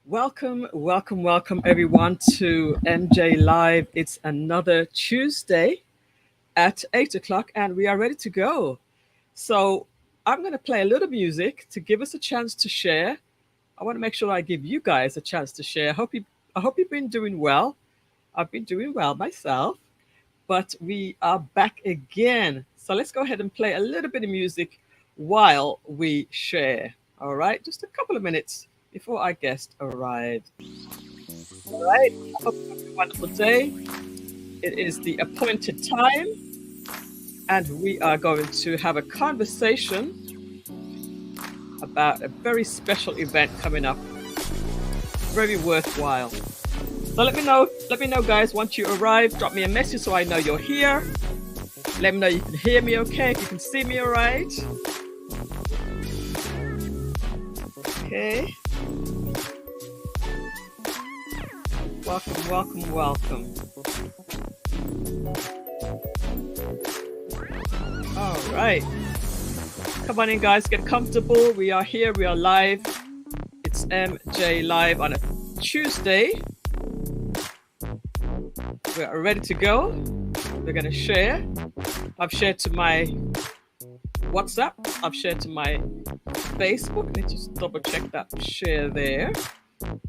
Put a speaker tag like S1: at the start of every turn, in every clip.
S1: Welcome, welcome, welcome everyone to MJ Live. It's another Tuesday at 8 o'clock, and we are ready to go. So, I'm going to play a little music to give us a chance to share. I want to make sure I give you guys a chance to share. I hope you've been doing well. I've been doing well myself, but we are back again. So, let's go ahead and play a little bit of music while we share. All right, just a couple of minutes before our guest arrives. All right. I hope you have a wonderful day. It is the appointed time, and we are going to have a conversation about a very special event coming up. Very worthwhile. So let me know, guys, once you arrive, drop me a message so I know you're here. Let me know you can hear me okay, if you can see me all right. Okay. Welcome, welcome, welcome. All right. Come on in, guys. Get comfortable. We are here. We are live. It's MJ Live on a Tuesday. We are ready to go. We're going to share. I've shared to my WhatsApp. I've shared to my Facebook. Let's just double check that share there.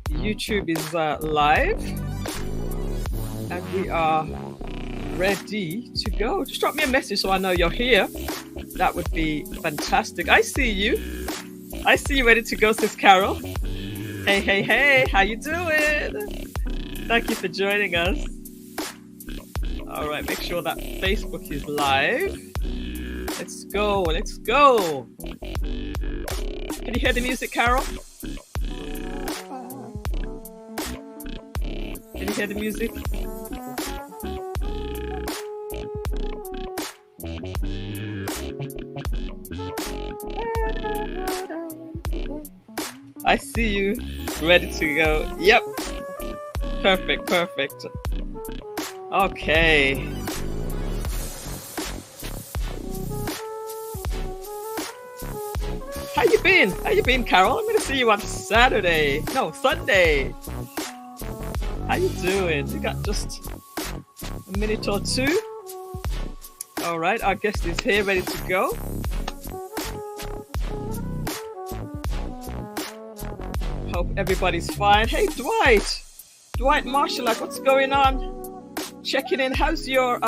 S1: YouTube is live. And we are ready to go. Just drop me a message so I know you're here. That would be fantastic. I see you. I see you ready to go, Sis Carol. Hey, hey, hey. How you doing? Thank you for joining us. All right. Make sure that Facebook is live. Let's go. Let's go. Can you hear the music, Carol? Can you hear the music? I see you ready to go. Yep. Perfect, perfect. Okay. How you been? How you been, Carol? I'm gonna see you on Saturday. No, Sunday. How you doing? You got just a minute or two. All right, our guest is here, ready to go. Hope everybody's fine. Hey, Dwight Marshall, like, what's going on? Checking in. How's your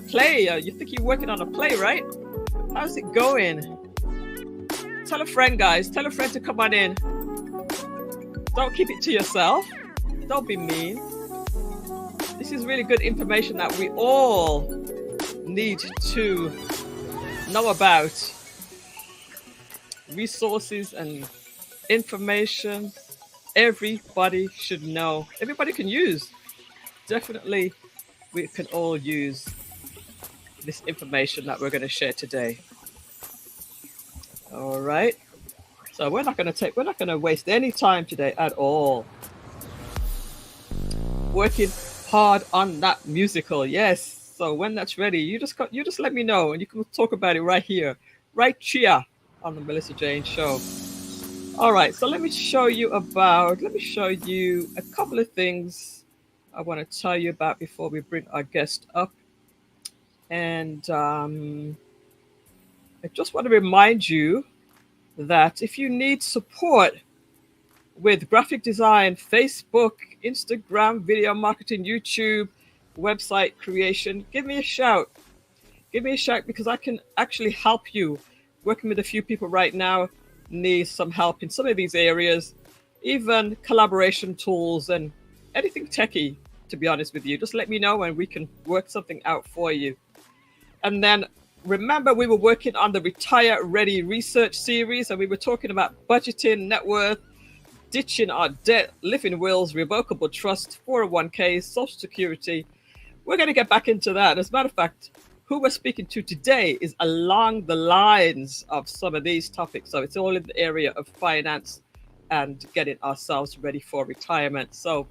S1: play? You think you're working on a play, right? How's it going? Tell a friend, guys. Tell a friend to come on in. Don't keep it to yourself. Don't be mean. This is really good information that we all need to know about. Resources and information everybody should know. Everybody can use. Definitely, we can all use this information that we're going to share today. All right. So we're not going to waste any time today at all. Working hard on that musical, yes. So when that's ready, you just let me know, and you can talk about it right here, right here on the Melissa Jane Show. All right, so let me show you a couple of things I want to tell you about before we bring our guest up. And I just want to remind you that if you need support with graphic design, Facebook, Instagram, video marketing, YouTube, website creation, give me a shout. Give me a shout because I can actually help you. Working with a few people right now, need some help in some of these areas, even collaboration tools and anything techie, to be honest with you. Just let me know and we can work something out for you. And then remember, we were working on the Retire Ready research series, and we were talking about budgeting, net worth, ditching our debt, living wills, revocable trust, 401ks, social security. We're going to get back into that. As a matter of fact, who we're speaking to today is along the lines of some of these topics. So it's all in the area of finance and getting ourselves ready for retirement. So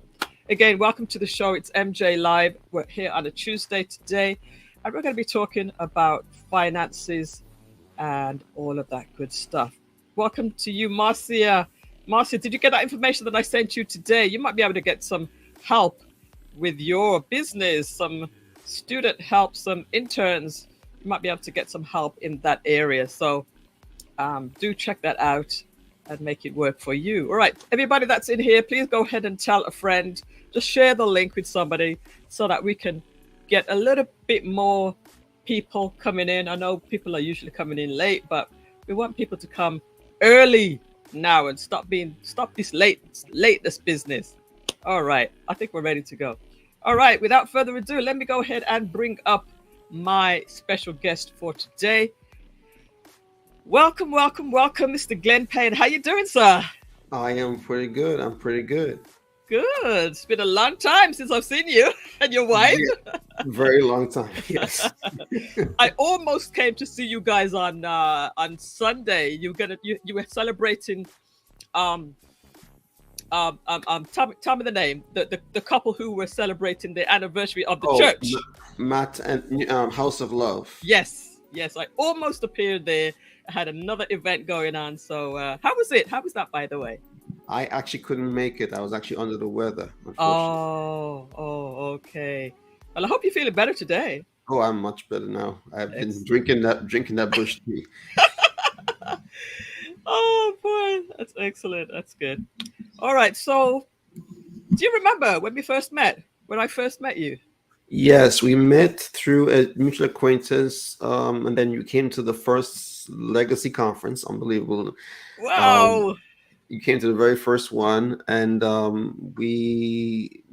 S1: again, welcome to the show. It's MJ Live. We're here on a Tuesday today, and we're going to be talking about finances and all of that good stuff. Welcome to you, Marcia. Marcia, did you get that information that I sent you today? You might be able to get some help with your business, some student help, some interns. You might be able to get some help in that area. So do check that out and make it work for you. All right, everybody that's in here, please go ahead and tell a friend. Just share the link with somebody so that we can get a little bit more people coming in. I know people are usually coming in late, but we want people to come early now and stop this lateness business. All right, I think we're ready to go. All right, without further ado, let me go ahead and bring up my special guest for today. Welcome, welcome, welcome, Mr. Glenn Payne. How you doing, sir?
S2: I am pretty good. I'm pretty good.
S1: Good. It's been a long time since I've seen you and your wife.
S2: Yeah, very long time. Yes.
S1: I almost came to see you guys on Sunday. You were celebrating um tell me the name, the couple who were celebrating the anniversary of the
S2: Oh,
S1: church.
S2: Matt and House of Love.
S1: Yes, yes, I almost appeared there. I had another event going on. So how was it? How was that, by the way?
S2: I actually couldn't make it. I was actually under the weather, unfortunately.
S1: Okay. Well, I hope you're feeling better today.
S2: Oh, I'm much better now. I've been
S1: Excellent.
S2: drinking that bush tea.
S1: Oh boy, that's excellent. That's good. All right. So, do you remember when we first met? When I first met you?
S2: Yes, we met through a mutual acquaintance, and then you came to the first Legacy conference. Unbelievable. Um,
S1: Wow.
S2: you came to the very first one, and we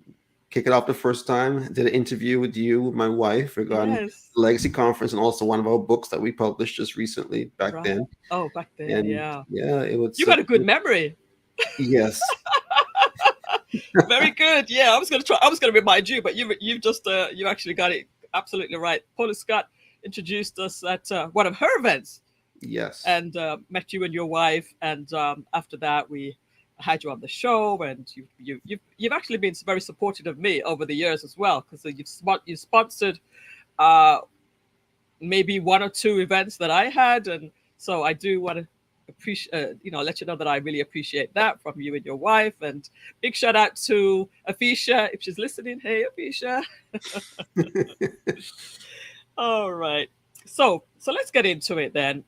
S2: kick it off the first time. Did an interview with you, with my wife, regarding
S1: Yes.
S2: the Legacy Conference and also one of our books that we published just recently back
S1: Right.
S2: then.
S1: Oh, back then,
S2: And
S1: yeah.
S2: yeah, it was
S1: You got a good memory.
S2: yes,
S1: Very good. Yeah, I was gonna try. I was gonna remind you, but you've just you actually got it absolutely right. Paula Scott introduced us at one of her events
S2: yes,
S1: and met you and your wife, and after that we had you on the show, and you've actually been very supportive of me over the years as well, because you sponsored uh, maybe one or two events that I had, and so I do want to appreciate, let you know that I really appreciate that from you and your wife. And big shout out to Afisha if she's listening. Hey, Afisha. All right. So let's get into it then.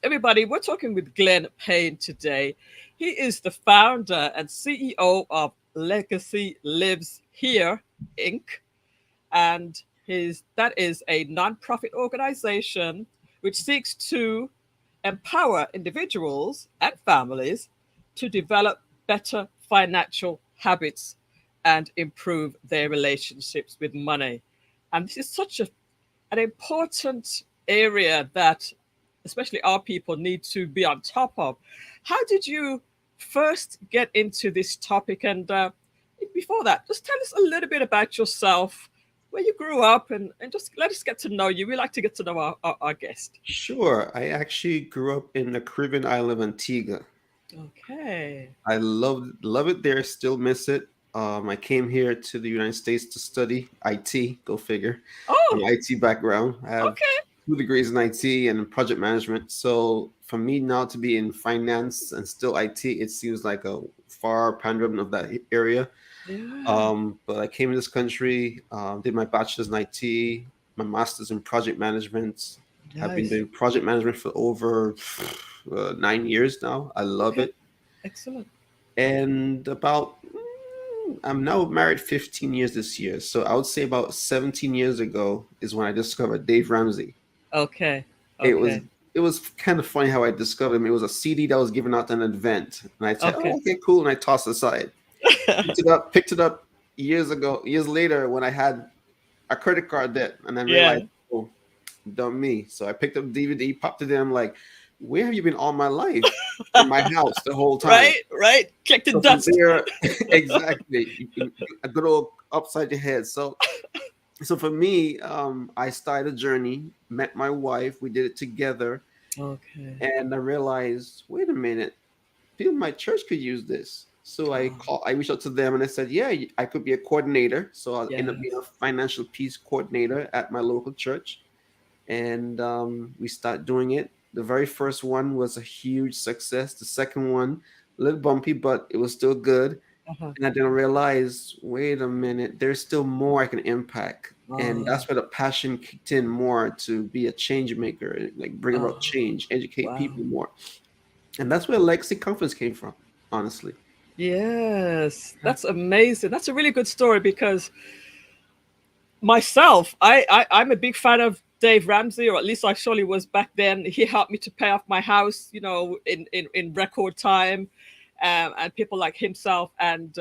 S1: Everybody, we're talking with Glenn Payne today. He is the founder and CEO of Legacy Lives Here Inc. And his that is a nonprofit organization which seeks to empower individuals and families to develop better financial habits and improve their relationships with money. And this is such an important area that especially our people need to be on top of. How did you first get into this topic? And before that, just tell us a little bit about yourself, where you grew up, and just let us get to know you. We like to get to know our guest.
S2: sure. I actually grew up in the Caribbean island of Antigua.
S1: Okay.
S2: I love it there. Still miss it. I came here to the United States to study IT. Go figure. I'm
S1: Oh,
S2: an IT background. I have
S1: okay.
S2: 2 degrees in IT and in project management. So for me now to be in finance and still IT, it seems like a far pandering of that area.
S1: Yeah.
S2: But I came to this country, did my bachelor's in IT, my master's in project management. Have been
S1: Nice.
S2: doing project management for over 9 years now. I love
S1: Okay.
S2: it.
S1: Excellent.
S2: And I'm now married 15 years this year. So I would say about 17 years ago is when I discovered Dave Ramsey.
S1: Okay.
S2: It was
S1: Okay.
S2: it was kind of funny how I discovered him. It was a CD that was given out at an event, and I said,
S1: Okay.
S2: "Oh, okay, cool," and I tossed it aside. Picked it up years later when I had a credit card debt, and then
S1: Yeah.
S2: realized, oh, dumb me. So I picked up DVD, popped it in. I'm like, where have you been all my life? In my house the whole time.
S1: Right. Right. Collecting
S2: So from
S1: dust.
S2: there, exactly, a good old upside your head. So for me, I started a journey, met my wife, we did it together,
S1: Okay.
S2: and I realized, wait a minute, people in my church could use this. So
S1: Oh,
S2: I reached out to them and I said, yeah, I could be a coordinator. So I'll end up being
S1: yes.
S2: a financial peace coordinator at my local church. And we start doing it. The very first one was a huge success. The second one, a little bumpy, but it was still good.
S1: Uh-huh.
S2: And I didn't realize, wait a minute, there's still more I can impact. And
S1: Oh,
S2: that's where the passion kicked in more to be a change maker, like bring about
S1: oh,
S2: change, educate
S1: wow.
S2: people more. And that's where Legacy Conference came from, honestly.
S1: Yes, that's amazing. That's a really good story because myself, I'm a big fan of Dave Ramsey, or at least I surely was back then. He helped me to pay off my house, in record time, and people like himself and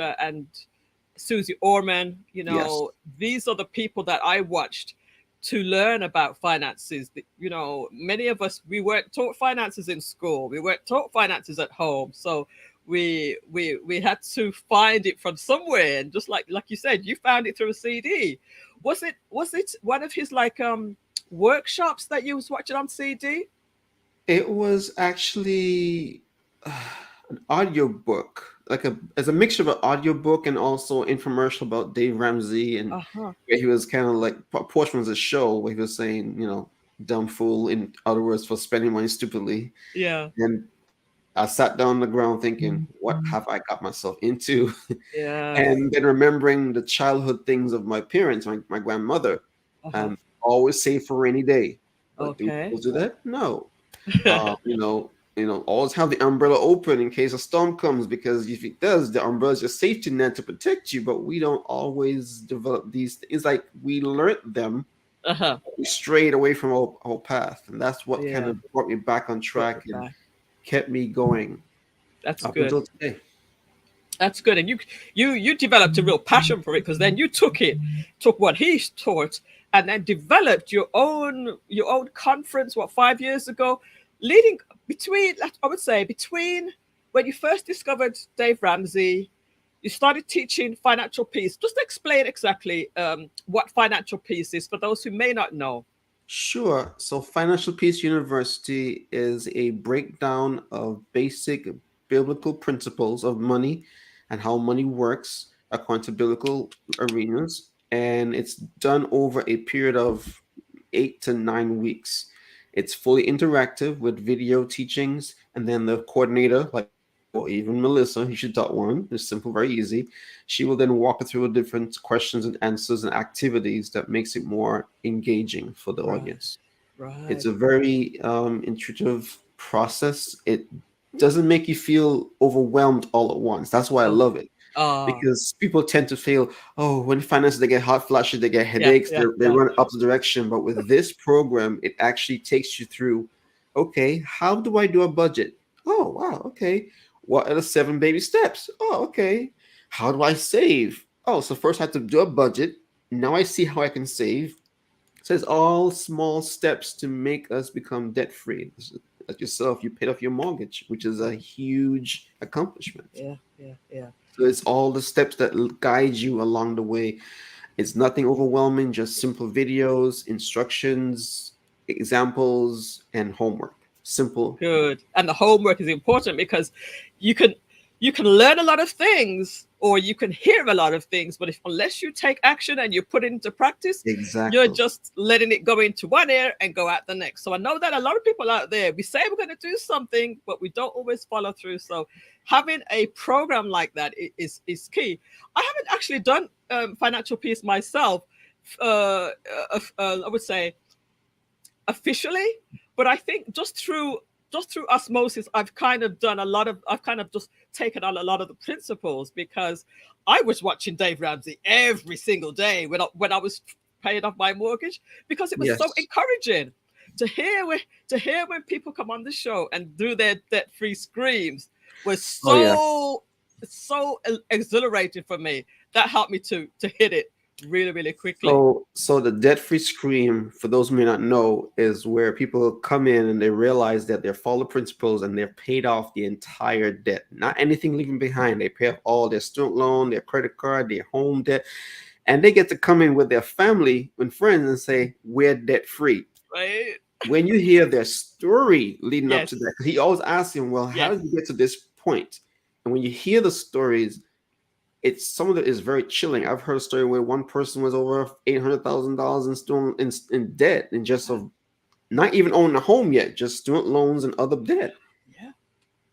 S1: Susie Orman.
S2: Yes.
S1: These are the people that I watched to learn about finances. Many of us, we weren't taught finances in school. We weren't taught finances at home. So we had to find it from somewhere. And just like you said, you found it through a CD. Was it one of his like workshops that you was watching on CD?
S2: It was actually an audiobook, like as a mixture of an audiobook and also infomercial about Dave Ramsey, and
S1: Uh-huh.
S2: where he was kind of like a portion was a show where he was saying, dumb fool, in other words, for spending money stupidly.
S1: Yeah.
S2: And I sat down on the ground thinking, what have I got myself into?
S1: Yes.
S2: And then remembering the childhood things of my parents, my grandmother,
S1: Uh-huh.
S2: and always save for rainy day. But do
S1: Okay.
S2: people do that? No. Always have the umbrella open in case a storm comes, because if it does, the umbrella is your safety net to protect you. But we don't always develop these things. It's like we learned them,
S1: Uh-huh.
S2: we strayed away from our path, and that's what kind
S1: Yeah.
S2: of brought me back on
S1: Brought
S2: track
S1: it
S2: and
S1: back.
S2: kept me going
S1: That's
S2: up
S1: good.
S2: until today.
S1: That's good. And you developed a real passion for it, because then you took what he taught, and then developed your own conference, what, 5 years ago, leading between, I would say, between when you first discovered Dave Ramsey, you started teaching financial peace. Just explain exactly what financial peace is for those who may not know.
S2: Sure. So, Financial Peace University is a breakdown of basic biblical principles of money and how money works according to biblical arenas. And it's done over a period of 8 to 9 weeks. It's fully interactive with video teachings, and then the coordinator, like you or even Melissa, you should dot one. It's simple, very easy. She will then walk through different questions and answers and activities that makes it more engaging for the
S1: Right.
S2: audience. It's
S1: Right.
S2: a very intuitive process. It doesn't make you feel overwhelmed all at once. That's why I
S1: Oh.
S2: love it,
S1: Ah.
S2: because people tend to feel, oh, when finances, they get hot flashes, they get
S1: Yeah.
S2: headaches,
S1: Yeah.
S2: they
S1: Yeah.
S2: run opposite direction. But with this program, it actually takes you through, okay, how do I do a budget? Oh, wow, okay. What are the 7 baby steps? Oh, okay. How do I save? Oh, so first I have to do a budget. Now I see how I can save. It says all small steps to make us become debt free. Like yourself, you paid off your mortgage, which is a huge accomplishment.
S1: Yeah. Yeah. Yeah.
S2: So it's all the steps that guide you along the way. It's nothing overwhelming, just simple videos, instructions, examples, and homework. Simple.
S1: Good. And the homework is important because you can you can learn a lot of things, or you can hear a lot of things, but if unless you take action and you put it into practice, you're
S2: Exactly.
S1: just letting it go into one ear and go out the next. So I know that a lot of people out there, we say we're going to do something, but we don't always follow through. So having a program like that is key. I haven't actually done financial peace myself. I would say officially, but I think just through osmosis, I've kind of just taken on a lot of the principles, because I was watching Dave Ramsey every single day when I was paying off my mortgage, because it was so
S2: Yes.
S1: encouraging to hear when people come on the show and do their debt free screams was
S2: Oh, yeah.
S1: so exhilarating for me. That helped me to hit it really, really quickly.
S2: So the debt-free scream, for those who may not know, is where people come in and they realize that they're follow principles and they've paid off the entire debt, not anything leaving behind. They pay off all their student loan, their credit card, their home debt, and they get to come in with their family and friends and say, "We're debt-free."
S1: Right?
S2: When you hear their story leading up to that,
S1: Yes.
S2: because he always asks him, "Well, how
S1: Yes.
S2: did you get to this point?" And when you hear the stories, it's some of it is very chilling. I've heard a story where one person was over $800,000 in debt in just of not even owning a home yet, just student loans and other debt.
S1: Yeah.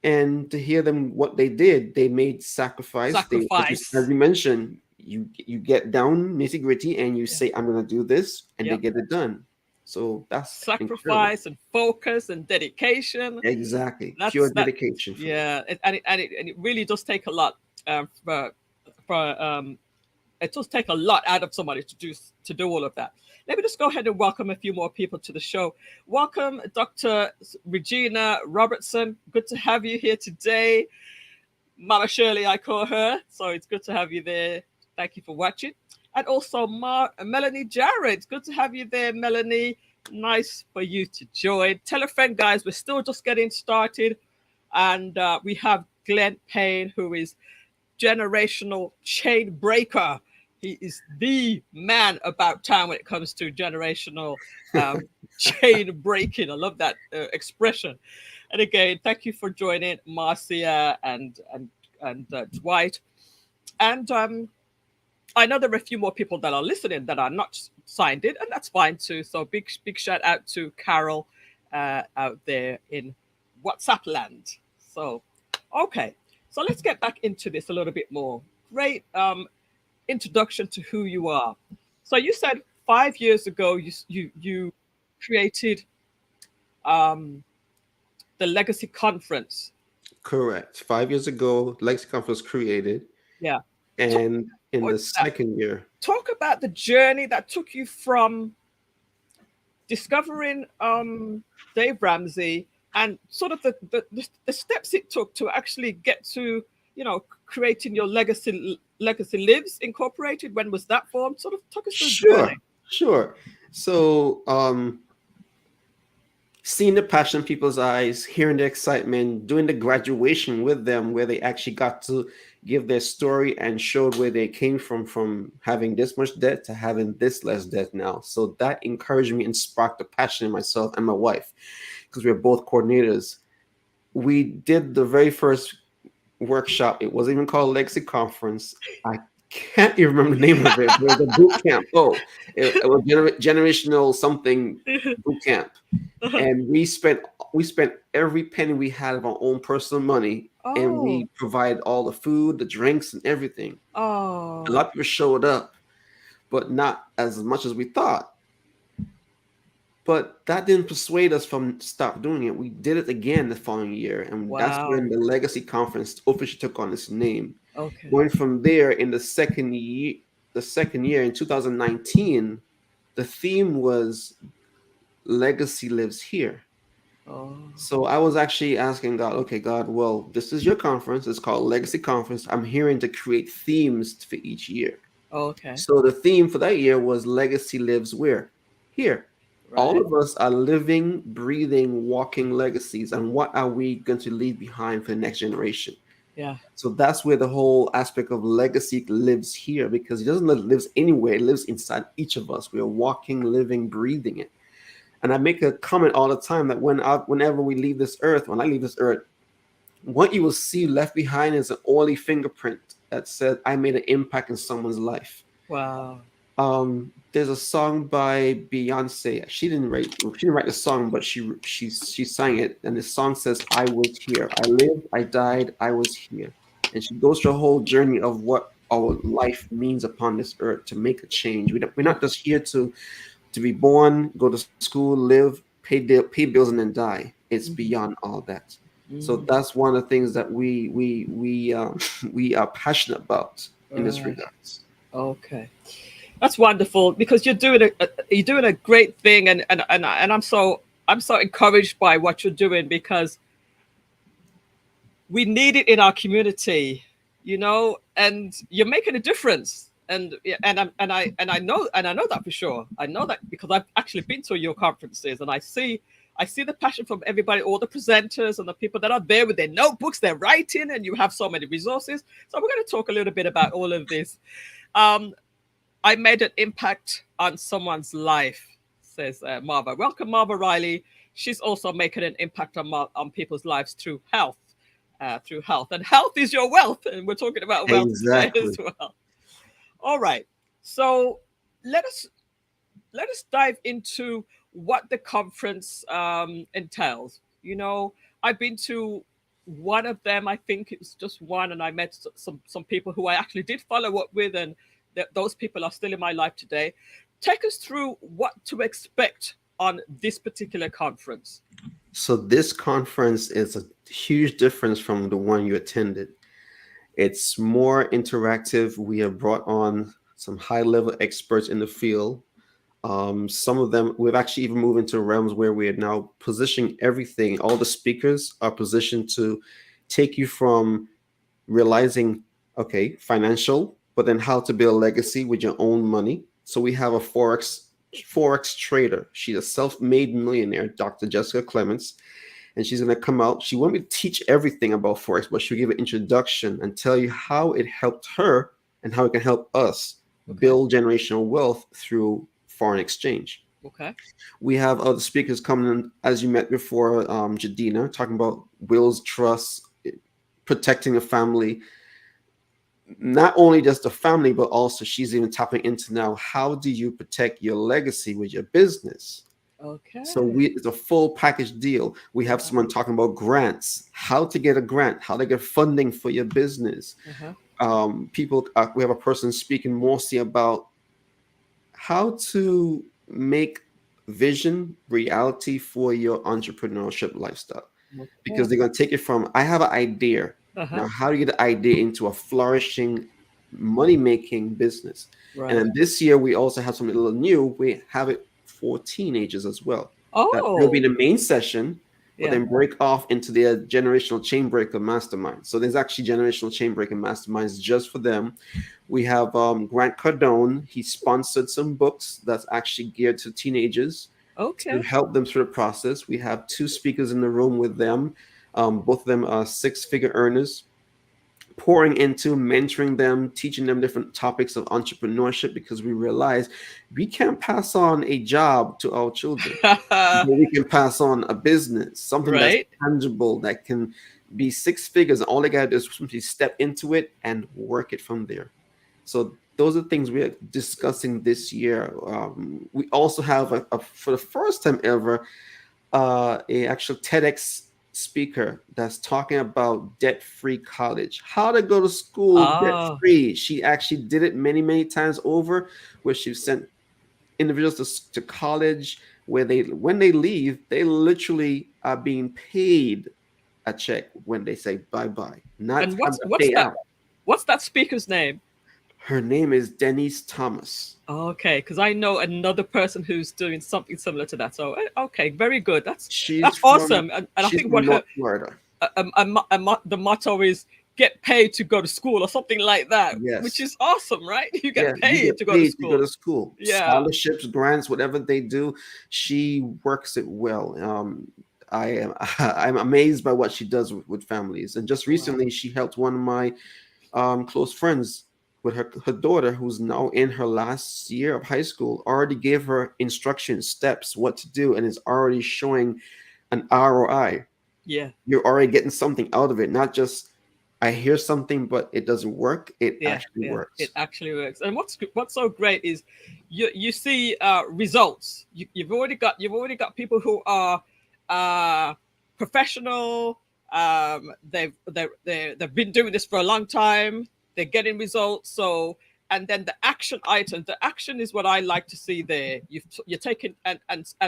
S2: And to hear them what they did, they made sacrifice. They, as
S1: Sacrifice.
S2: you mentioned, you get down nitty gritty and you
S1: Yeah.
S2: say, "I'm gonna do this," and they
S1: Yep.
S2: get it done. So that's incredible.
S1: Sacrifice and focus and dedication.
S2: Exactly, pure
S1: That.
S2: dedication for them.
S1: Yeah, and it really does take a lot for it does take a lot out of somebody to do all of that. Let me just go ahead and welcome a few more people to the show. Welcome, Dr. Regina Robertson. Good to have you here today. Mama Shirley, I call her. So it's good to have you there. Thank you for watching. And also Melanie Jarrett. Good to have you there, Melanie. Nice for you to join. Tell a friend, guys. We're still just getting started. And we have Glenn Payne, who is generational chain breaker. He is the man about town when it comes to generational chain breaking. I love that expression. And again, thank you for joining, Marcia and Dwight. And I know there are a few more people that are listening that are not signed in, and that's fine too. So big shout out to Carol out there in WhatsApp land. So, okay, so let's get back into this a little bit more. Great introduction to who you are. So you said 5 years ago you created um, the Legacy Conference.
S2: Correct. 5 years ago, Lexicon was created,
S1: Yeah. Talk
S2: and in
S1: about
S2: the
S1: that.
S2: second year,
S1: Talk about the journey that took you from discovering Dave Ramsey and sort of the steps it took to actually get to, creating your Legacy Lives Incorporated. When was that formed? Sort of took us through the
S2: sure,
S1: journey.
S2: sure. So, seeing the passion in people's eyes, hearing the excitement, doing the graduation with them, where they actually got to give their story and showed where they came from having this much debt to having this less debt now. So that encouraged me and sparked the passion in myself and my wife, because we are both coordinators. We did the very first workshop. It wasn't even called Legacy Conference. I can't even remember the name of it. It was a boot camp. Oh, it was generational something boot camp, and we spent every penny we had of our own personal money, and
S1: Oh,
S2: we provide all the food, the drinks, and everything. A
S1: oh,
S2: lot of people showed up, but not as much as we thought. But that didn't persuade us from stop doing it. We did it again the following year, and that's
S1: wow.
S2: when the Legacy Conference officially took on its name.
S1: Okay.
S2: Going from there, in the second year in 2019, the theme was Legacy Lives Here.
S1: Oh,
S2: So I was actually asking God, okay, God, well, this is your conference. It's called Legacy Conference. I'm hearing to create themes for each year.
S1: okay.
S2: So the theme for that year was Legacy Lives Where? Here. All
S1: Right.
S2: of us are living, breathing, walking legacies. And what are we going to leave behind for the next generation?
S1: Yeah.
S2: So that's where the whole aspect of legacy lives here, because it doesn't live anywhere. It lives inside each of us. We are walking, living, breathing it. And I make a comment all the time that whenever we leave this earth, when I leave this earth, what you will see left behind is an oily fingerprint that said, "I made an impact in someone's life."
S1: Wow.
S2: There's a song by Beyonce. She didn't write the song, but she sang it, and the song says, "I was here. I lived. I died. I was here." And she goes through a whole journey of what our life means upon this earth to make a change. We're not just here to be born, go to school, live, pay bills, and then die. It's
S1: Mhm.
S2: beyond all that. So
S1: Mm.
S2: that's one of the things that we we are passionate about in this
S1: Right.
S2: regards.
S1: Okay. That's wonderful because you're doing a great thing, and I'm so encouraged by what you're doing because we need it in our community, and you're making a difference. And yeah, and I know that for sure. I know that because I've actually been to your conferences, and I see the passion from everybody, all the presenters and the people that are there with their notebooks, they're writing, and you have so many resources. So we're going to talk a little bit about all of this. Um, I made an impact on someone's life, says Marva. Welcome, Marva Riley. She's also making an impact on people's lives through health. And health is your wealth, and we're talking about wealth today as
S2: Exactly.
S1: well. All right, so let us let us dive into what the conference entails. You know, I've been to one of them. I think it was just one, and I met some people who I actually did follow up with, and those people are still in my life today. Take us through what to expect on this particular conference.
S2: So this conference is a huge difference from the one you attended. It's more interactive. We have brought on some high level experts in the field. Some of them, we've actually even moved into realms where we are now positioning everything. All the speakers are positioned to take you from realizing, okay, financial, but then how to build a legacy with your own money. So we have a forex trader. She's a self-made millionaire, Dr. Jessica Clements, and she's going to come out. She won't be teach everything about forex, but she'll give an introduction and tell you how it helped her and how it can help us
S1: Okay.
S2: build generational wealth through foreign exchange.
S1: Okay.
S2: We have other speakers coming in, as you met before, Jadina, talking about wills, trusts, protecting a family, not only just the family, but also she's even tapping into now how do you protect your legacy with your business. So
S1: Okay.
S2: it's a full package deal. We have
S1: Wow.
S2: someone talking about grants, how to get a grant, how to get funding for your business.
S1: Uh-huh.
S2: People, we have a person speaking mostly about how to make vision reality for your entrepreneurship lifestyle, because
S1: Okay.
S2: they're going to take it from I have an idea.
S1: Uh-huh.
S2: Now, how do you get the idea into a flourishing money making business? And
S1: Right.
S2: then this year, we also have something a little new. We have it for teenagers as well. That will be
S1: Oh,
S2: the main session, but
S1: yeah.
S2: then break off into the generational chain breaker mastermind. So there's actually generational chain breaker masterminds just for them. We have Grant Cardone. He sponsored some books that's actually geared to teenagers to
S1: Okay.
S2: help them through the process. We have two speakers in the room with them. Both of them are six-figure earners, pouring into mentoring them, teaching them different topics of entrepreneurship, because we realize we can't pass on a job to our children, but we can pass on a business, something that's
S1: Right.
S2: tangible, that can be six figures. All they got to do is simply step into it and work it from there. So those are things we are discussing this year. We also have for the first time ever, a actual TEDx speaker that's talking about debt-free college, how to go to school
S1: Ah,
S2: debt-free. She actually did it many, many times over, where she sent individuals to college, where they, when they leave, they literally are being paid a check when they say bye-bye, not
S1: and
S2: have
S1: what's
S2: to
S1: what's
S2: pay
S1: that?
S2: out.
S1: What's that speaker's name?
S2: Her name is Denise Thomas.
S1: Okay, because I know another person who's doing something similar to that. So okay, very good.
S2: She's
S1: That's
S2: from
S1: awesome. And I
S2: she's
S1: think
S2: from
S1: what
S2: North
S1: her
S2: Florida.
S1: the motto is get paid to go to school or something like that, which
S2: Yes.
S1: is awesome, right? You
S2: Yeah,
S1: get
S2: you
S1: paid
S2: get
S1: to go to
S2: paid to go
S1: school.
S2: to school.
S1: Yeah.
S2: Scholarships, grants, whatever they do, she works it well. I am I'm amazed by what she does with families. And just
S1: Wow.
S2: recently, she helped one of my close friends with her daughter, who's now in her last year of high school. Already gave her instructions, steps, what to do, and is already showing an ROI.
S1: Yeah.
S2: You're already getting something out of it, not just I hear something, but it doesn't work. It
S1: Yeah,
S2: actually
S1: yeah, it
S2: works.
S1: actually works. And what's so great is you see results. You've already got people who are uh, professional. They've been doing this for a long time. They're getting results. So and then the action items. The action is what I like to see there. You're taking and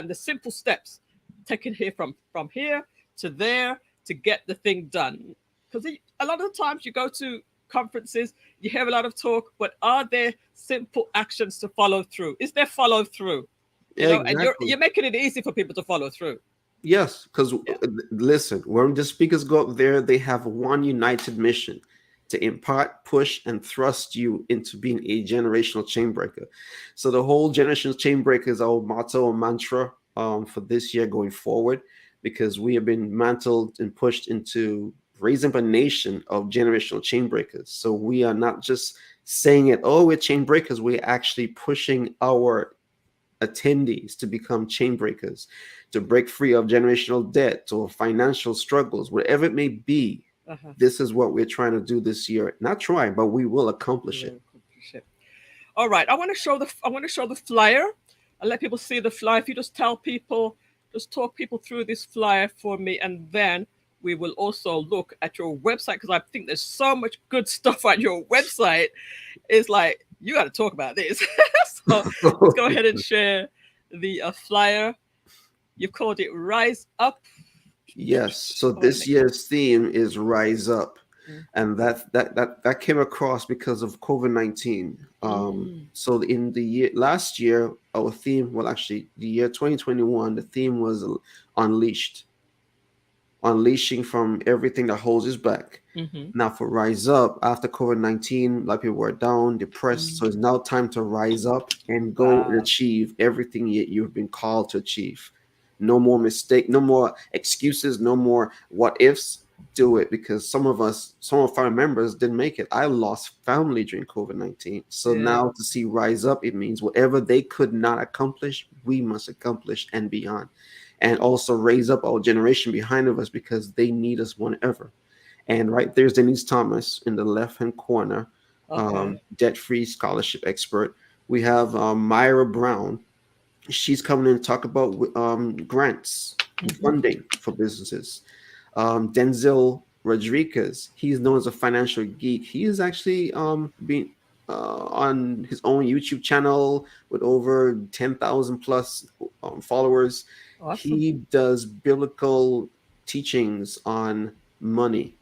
S1: the simple steps, taking here from here to there to get the thing done. Because a lot of the times you go to conferences, you hear a lot of talk, but are there simple actions to follow through? Is there follow through?
S2: Yeah,
S1: And you're
S2: exactly.
S1: you're making it easy for people to follow through.
S2: Yes, because
S1: Yeah.
S2: listen, when the speakers go up there, they have one united mission to impart, push, and thrust you into being a generational chain breaker. So the whole generational chain breaker is our motto or mantra for this year going forward, because we have been mantled and pushed into raising up a nation of generational chain breakers. So we are not just saying it, oh, we're chain breakers. We're actually pushing our attendees to become chain breakers, to break free of generational debt or financial struggles, whatever it may be.
S1: Uh-huh.
S2: This is what we're trying to do this year. Not trying, but we will
S1: You
S2: accomplish it.
S1: will accomplish it. All right. I want to show the flyer. and let people see the flyer. If you just tell people, just talk people through this flyer for me, and then we will also look at your website because I think there's so much good stuff on your website. It's like you got to talk about this. So let's go ahead and share the flyer. You called it Rise Up.
S2: Yes. So
S1: I want to
S2: this
S1: make sure.
S2: year's theme is Rise Up,
S1: Mm.
S2: and that came across because of COVID-19.
S1: Mm.
S2: So in the year last year, our theme, well, actually, the year 2021, the theme was unleashed, unleashing from everything that holds us back.
S1: Mm-hmm.
S2: Now for Rise Up, after COVID-19, a lot of people were down, depressed. So
S1: Mm.
S2: it's now time to rise up and go and
S1: Wow.
S2: achieve everything you've been called to achieve. No more mistake, no more excuses, no more what ifs. Do it, because some of our members didn't make it. I lost family during COVID-19. So
S1: Yeah.
S2: now to see Rise Up, it means whatever they could not accomplish, we must accomplish and beyond. And also raise up our generation behind of us because they need us more than ever. And right there's Denise Thomas in the left hand corner,
S1: Okay.
S2: debt free scholarship expert. We have Myra Brown. She's coming in to talk about grants and
S1: Mm-hmm.
S2: funding for businesses. Denzel Rodriguez, he's known as a financial geek. He is actually being on his own YouTube channel with over 10,000 plus followers.
S1: Awesome.
S2: He does biblical teachings on money.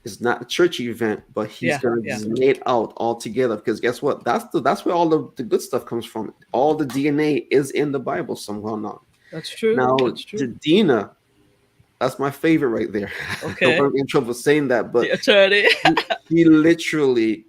S2: It's not a churchy event, but he's
S1: Yeah.
S2: gonna
S1: Yeah.
S2: just lay it out all together. Because guess what? That's where all the good stuff comes from. All the DNA is in the Bible somehow now.
S1: That's true.
S2: Now,
S1: That's true.
S2: Jadina, that's my favorite right there. I hope
S1: Okay.
S2: I'm in trouble saying that,
S1: The
S2: but
S1: attorney.
S2: he literally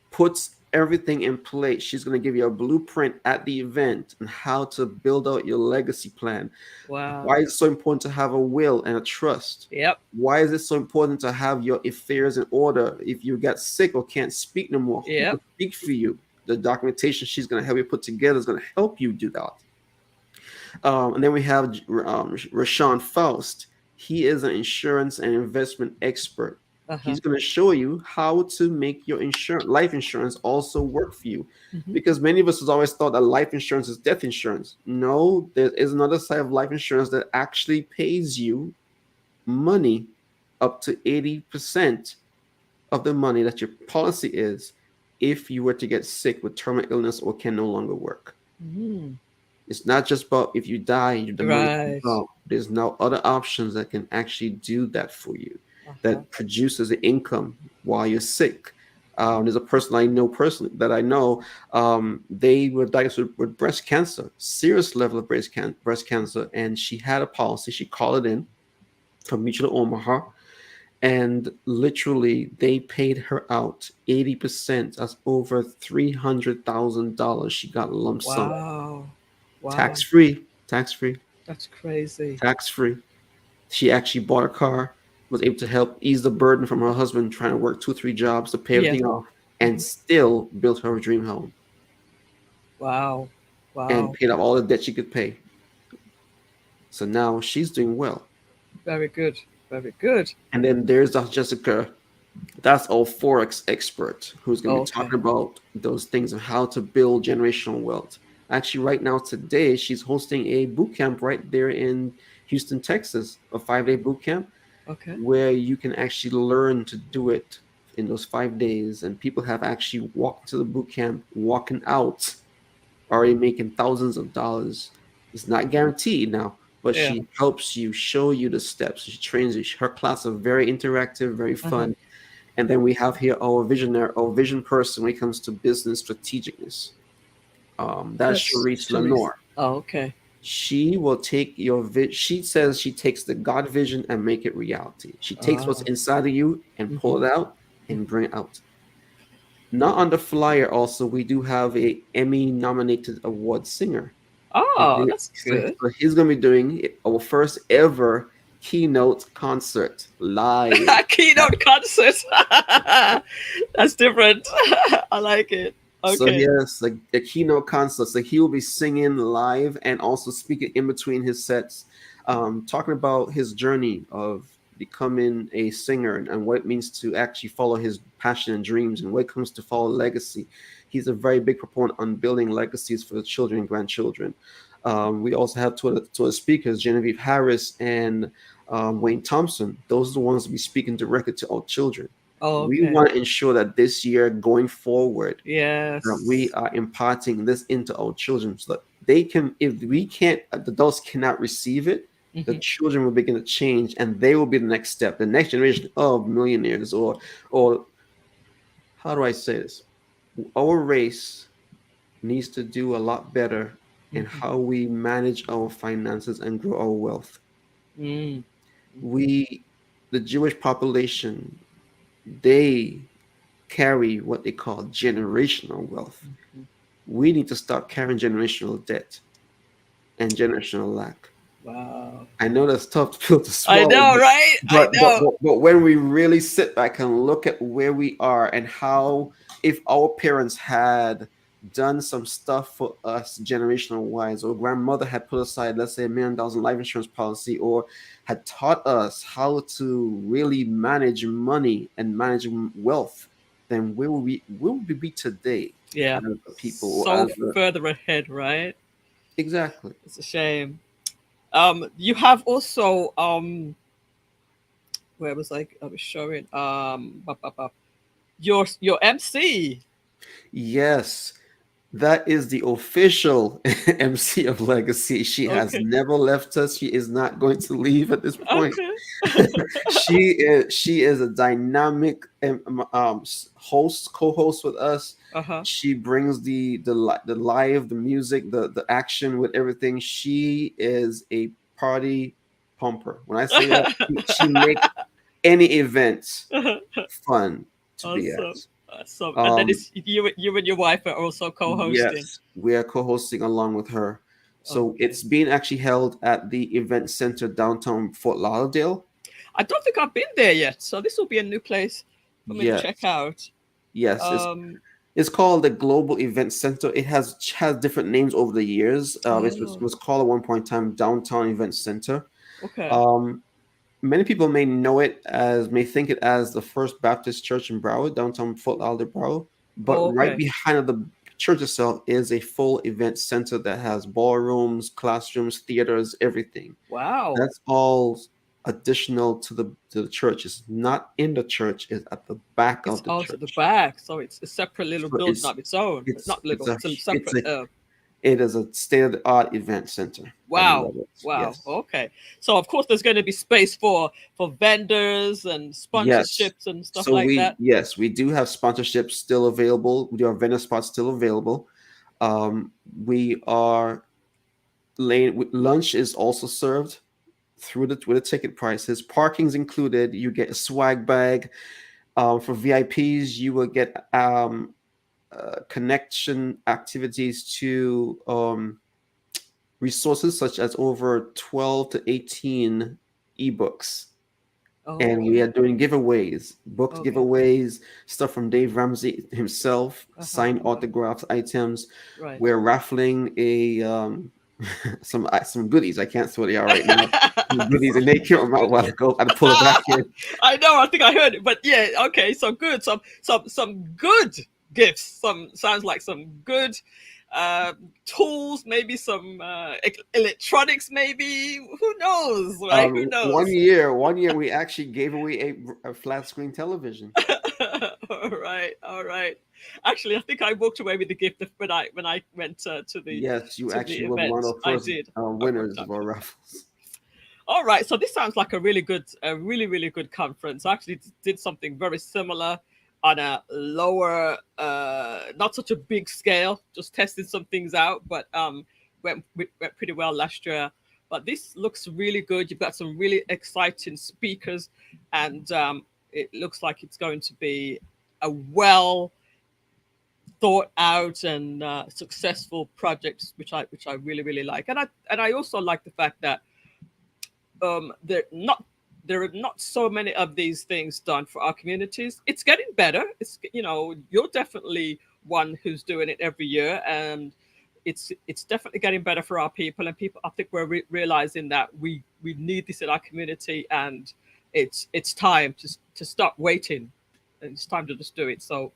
S2: puts everything in place. She's going to give you a blueprint at the event and how to build out your legacy plan. Why
S1: Wow.
S2: is it so important to have a will and a trust?
S1: Yep.
S2: Why is it so important to have your affairs in order? If you get sick or can't speak no more, who
S1: Yep.
S2: could speak for you? The documentation she's going to help you put together is going to help you do that. And then we have Rashawn Faust. He is an insurance and investment expert.
S1: Uh huh.
S2: He's going to show you how to make your insurance, life insurance, also work for you.
S1: Mm-hmm.
S2: Because many of us has always thought that life insurance is death insurance. No, there is another side of life insurance that actually pays you money up to 80% of the money that your policy is if you were to get sick with terminal illness or can no longer work.
S1: Mm.
S2: It's not just about if you die, the money comes
S1: Right.
S2: out. There's now other options that can actually do that for you,
S1: Uh huh.
S2: that produces the income while you're sick. There's a person I know personally that I know. They were diagnosed with breast cancer, serious level of breast cancer, and she had a policy. She called it in from Mutual Omaha, and literally they paid her out 80%. That's over $300,000. She got lump sum,
S1: Wow. Wow.
S2: tax free, tax free,
S1: That's crazy.
S2: tax free. She actually bought a car, was able to help ease the burden from her husband trying to work two, three jobs to pay
S1: Yeah.
S2: everything off, and
S1: Hmm.
S2: still built her dream home
S1: Wow.
S2: and
S1: Wow.
S2: paid off all the debt she could pay. So now she's doing well.
S1: Very good. Very good.
S2: And then there's Jessica. That's our Forex expert who's going to be
S1: Okay.
S2: talking about those things of how to build generational wealth. Actually, right now, today, she's hosting a boot camp right there in Houston, Texas, a 5 day boot camp
S1: Okay.
S2: where you can actually learn to do it in those 5 days. And people have actually walked to the boot camp, walking out, already making thousands of dollars. It's not guaranteed now, but
S1: Yeah.
S2: she helps you, show you the steps. She trains you. Her class is very interactive, very
S1: Uh huh.
S2: fun. And then we have here our visionary, our vision person when it comes to business strategicness. That's
S1: That's
S2: Charisse
S1: Sharice.
S2: Lenore.
S1: Oh, okay.
S2: She will take your she says she takes the God vision and make it reality. She takes what's
S1: Ah.
S2: inside of you and
S1: Mm-hmm.
S2: pull it out and bring it out. Not on the flyer, also, we do have a Emmy nominated award singer.
S1: Oh, that's good.
S2: So he's going to be doing our first ever keynote concert live.
S1: Keynote concert. That's different. I like it.
S2: So
S1: Okay.
S2: yes, like the keynote concert. So he will be singing live and also speaking in between his sets, talking about his journey of becoming a singer and what it means to actually follow his passion and dreams and what it comes to follow legacy. he's a very big proponent on building legacies for the children and grandchildren. We also have two other speakers, Genevieve Harris and Wayne Thompson. Those are the ones to be speaking directly to our children.
S1: Oh,
S2: We
S1: okay.
S2: want to ensure that this year going forward, that we
S1: Yes.
S2: are imparting this into our children so that they can, if we can't, the adults cannot receive it, the
S1: Hmm.
S2: children will begin to change and they will be the next step, the next generation of millionaires, or how do I say this? Our race needs to do a lot better in
S1: Hmm.
S2: how we manage our finances and grow our wealth.
S1: Mm. Hmm.
S2: We, the Jewish population, they carry what they call generational wealth.
S1: Hmm.
S2: We need to stop carrying generational debt and generational lack.
S1: Wow.
S2: I know that's tough pill to
S1: I
S2: swallow,
S1: know, right? I know.
S2: but when we really sit back and look at where we are and how, if our parents had done some stuff for us generational wise, or grandmother had put aside, let's say, $1 million in life insurance policy, or had taught us how to really manage money and manage wealth, then where would we be today
S1: Yeah.
S2: as a people, or
S1: So
S2: as a,
S1: further ahead, right?
S2: exactly.
S1: It's a shame. You have also where was I was showing your MC.
S2: Yes. That is the official MC of Legacy. She has
S1: Okay.
S2: never left us. She is not going to leave at this point.
S1: Okay.
S2: She is a dynamic host, co-host with us.
S1: Uh-huh.
S2: She brings the live, the music, the action with everything. She is a party pumper. When I say that, she makes any event fun to be at.
S1: Awesome. Awesome. And then
S2: Um,
S1: it's you and your wife are also co-hosting.
S2: Yes, we are co-hosting along with her. So
S1: Okay.
S2: it's being actually held at the event center downtown Fort Lauderdale.
S1: I don't think I've been there yet, so this will be a new place for me to check
S2: Yes,
S1: out.
S2: yes. It's
S1: Um
S2: it's called the Global Event Center. It has different names over the years. It
S1: oh,
S2: was called at one point in time Downtown Event Center.
S1: okay.
S2: Um, Many people may think it as the First Baptist Church in Broward, downtown Fort Lauderdale, Broward. But
S1: Oh,
S2: right
S1: okay.
S2: behind the church itself is a full event center that has ballrooms, classrooms, theaters, everything.
S1: Wow.
S2: That's all additional to the church. It's not in the church; it's at the back
S1: It's
S2: of the
S1: out at the
S2: church.
S1: back, so it's a separate little
S2: So
S1: building of its own. Not
S2: it's
S1: little,
S2: a
S1: it's a
S2: it's
S1: separate
S2: a it is a state of the art event center. I
S1: wow.
S2: love it.
S1: Wow.
S2: Yes.
S1: Okay. So of course there's going to be space for vendors and
S2: Yes.
S1: sponsorships and stuff
S2: So
S1: like that.
S2: we do have sponsorships still available. We do have vendor spots still available. We are laying lunch is also served through the with the ticket prices. Parking's included. You get a swag bag. For VIPs, you will get connection activities to resources such as over 12 to 18 ebooks, and we
S1: Okay.
S2: are doing giveaways, book
S1: Okay.
S2: giveaways, stuff from Dave Ramsey himself,
S1: Uh-huh.
S2: signed
S1: Uh-huh.
S2: autographs, items.
S1: Right.
S2: We're raffling a some goodies. I can't say what they are right now. Some goodies, and they came out a while ago. I had to pull it back in.
S1: I know. I think I heard it, but yeah. Okay. So good. Some good gifts. Some sounds like some good tools. Maybe some electronics. Maybe who knows? Right? Who
S2: One
S1: knows?
S2: year, we actually gave away a flat screen television.
S1: All right. All right. Actually, I think I walked away with the gift when I went
S2: Yes, you
S1: to the
S2: actually were one
S1: event.
S2: of the
S1: I
S2: first
S1: did. I walked
S2: winners of
S1: up.
S2: our raffles.
S1: All right, so this sounds like a really good conference. I actually did something very similar on a lower, not such a big scale, just testing some things out, but went pretty well last year. But this looks really good. You've got some really exciting speakers, and it looks like it's going to be a well thought out and successful project, which I really like. And I also like the fact that there are not so many of these things done for our communities. It's getting better. You're definitely one who's doing it every year, and it's definitely getting better for our people. And people, I think we're realizing that we need this in our community, and it's time to stop waiting. it's time to just do it. So,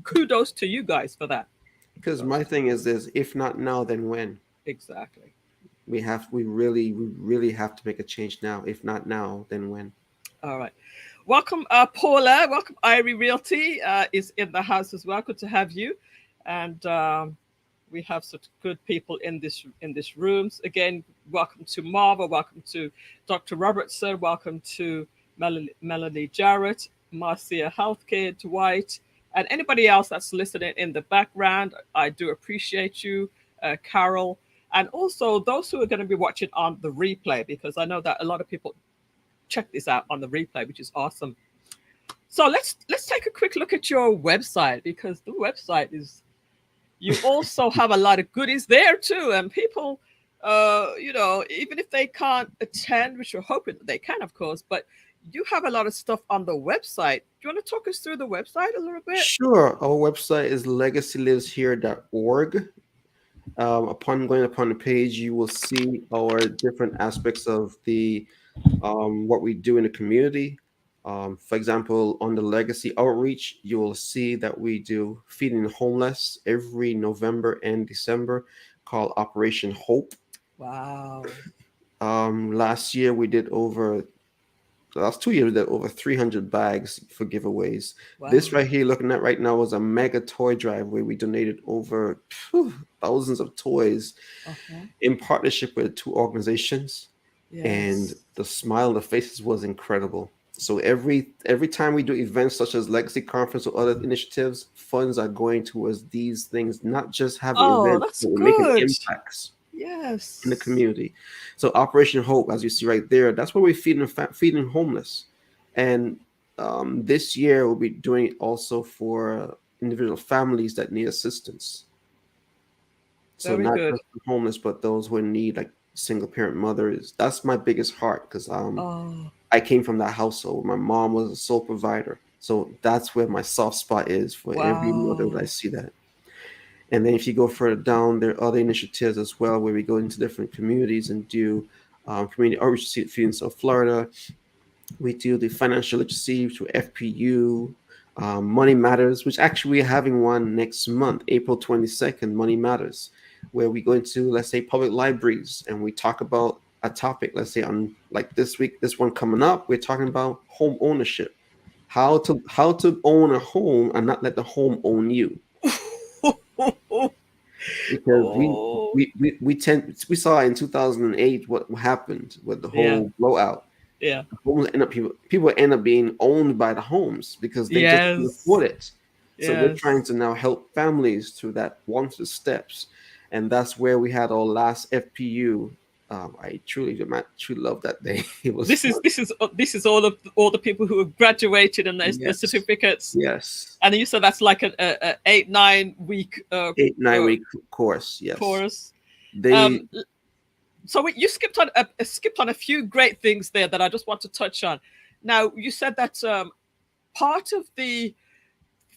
S1: kudos to you guys for that.
S2: Because
S1: Because
S2: my thing is this: if not now, then when?
S1: exactly.
S2: We really have to make a change now. If not now, then when?
S1: All right. Welcome, Paula. Welcome, Irie Realty is in the house as well. Good to have you. And we have such good people in this rooms. Again, welcome to Marva. Welcome to Dr. Robertson. Welcome to Melanie Jarrett, Marcia Healthcare, Dwight, and anybody else that's listening in the background. I do appreciate you, Carol, and also those who are going to be watching on the replay, because I know that a lot of people check this out on the replay, which is awesome. So let's take a quick look at your website, because the website is, you also have a lot of goodies there too, and people, even if they can't attend, which we're hoping that they can, of course, but you have a lot of stuff on the website. Do you want to talk us through the website a little bit?
S2: Sure. Our website is legacyliveshere.org. Upon the page, you will see our different aspects of the what we do in the community. For example, on the legacy outreach, you will see that we do feeding the homeless every November and December, called Operation Hope.
S1: Wow.
S2: Last year we did over the last 2 years we did over 300 bags for giveaways.
S1: Wow.
S2: This right here, looking at right now, is a mega toy drive where we donated over thousands of toys
S1: Uh-huh.
S2: in partnership with two organizations, and
S1: Yes.
S2: the smile on the faces was incredible. So every time we do events such as Legacy Conference or other initiatives, funds are going towards these things, not just having
S1: Oh,
S2: events,
S1: that's
S2: but we're making
S1: good.
S2: impacts in the
S1: Yes.
S2: community. So Operation Hope, as you see right there, that's where we're feeding homeless. And this year we'll be doing it also for individual families that need assistance. So
S1: Very
S2: not
S1: good.
S2: just the homeless, but those who need, like single parent mothers. That's my biggest heart, because
S1: Oh,
S2: I came from that household. My mom was a sole provider, so that's where my soft spot is for every mother that I
S1: wow.
S2: see that. And then if you go further down, there are other initiatives as well where we go into different communities and do community outreach in South Florida. We do the financial literacy through FPU, Money Matters, which actually we're having one next month, April 22nd, Money Matters, where we go into, let's say, public libraries and we talk about a topic, let's say on like this week, this one coming up, we're talking about home ownership, how to own a home and not let the home own you, because
S1: Oh,
S2: we saw in 2008 what happened with the
S1: yeah,
S2: whole blowout.
S1: yeah,
S2: Homes end up people end up being owned by the homes because they just can't
S1: yes,
S2: afford it. So we're trying
S1: yes.
S2: to now help families through that one of the steps, and that's where we had our last FPU. I truly love that day. It was
S1: This is
S2: fun.
S1: this is this is all the people who have graduated and the
S2: Yes,
S1: certificates.
S2: yes.
S1: And you said that's like a 8-9 week
S2: Eight nine
S1: uh,
S2: week course. Yes,
S1: course.
S2: they
S1: Um, so you skipped on a few great things there that I just want to touch on. Now you said that part of the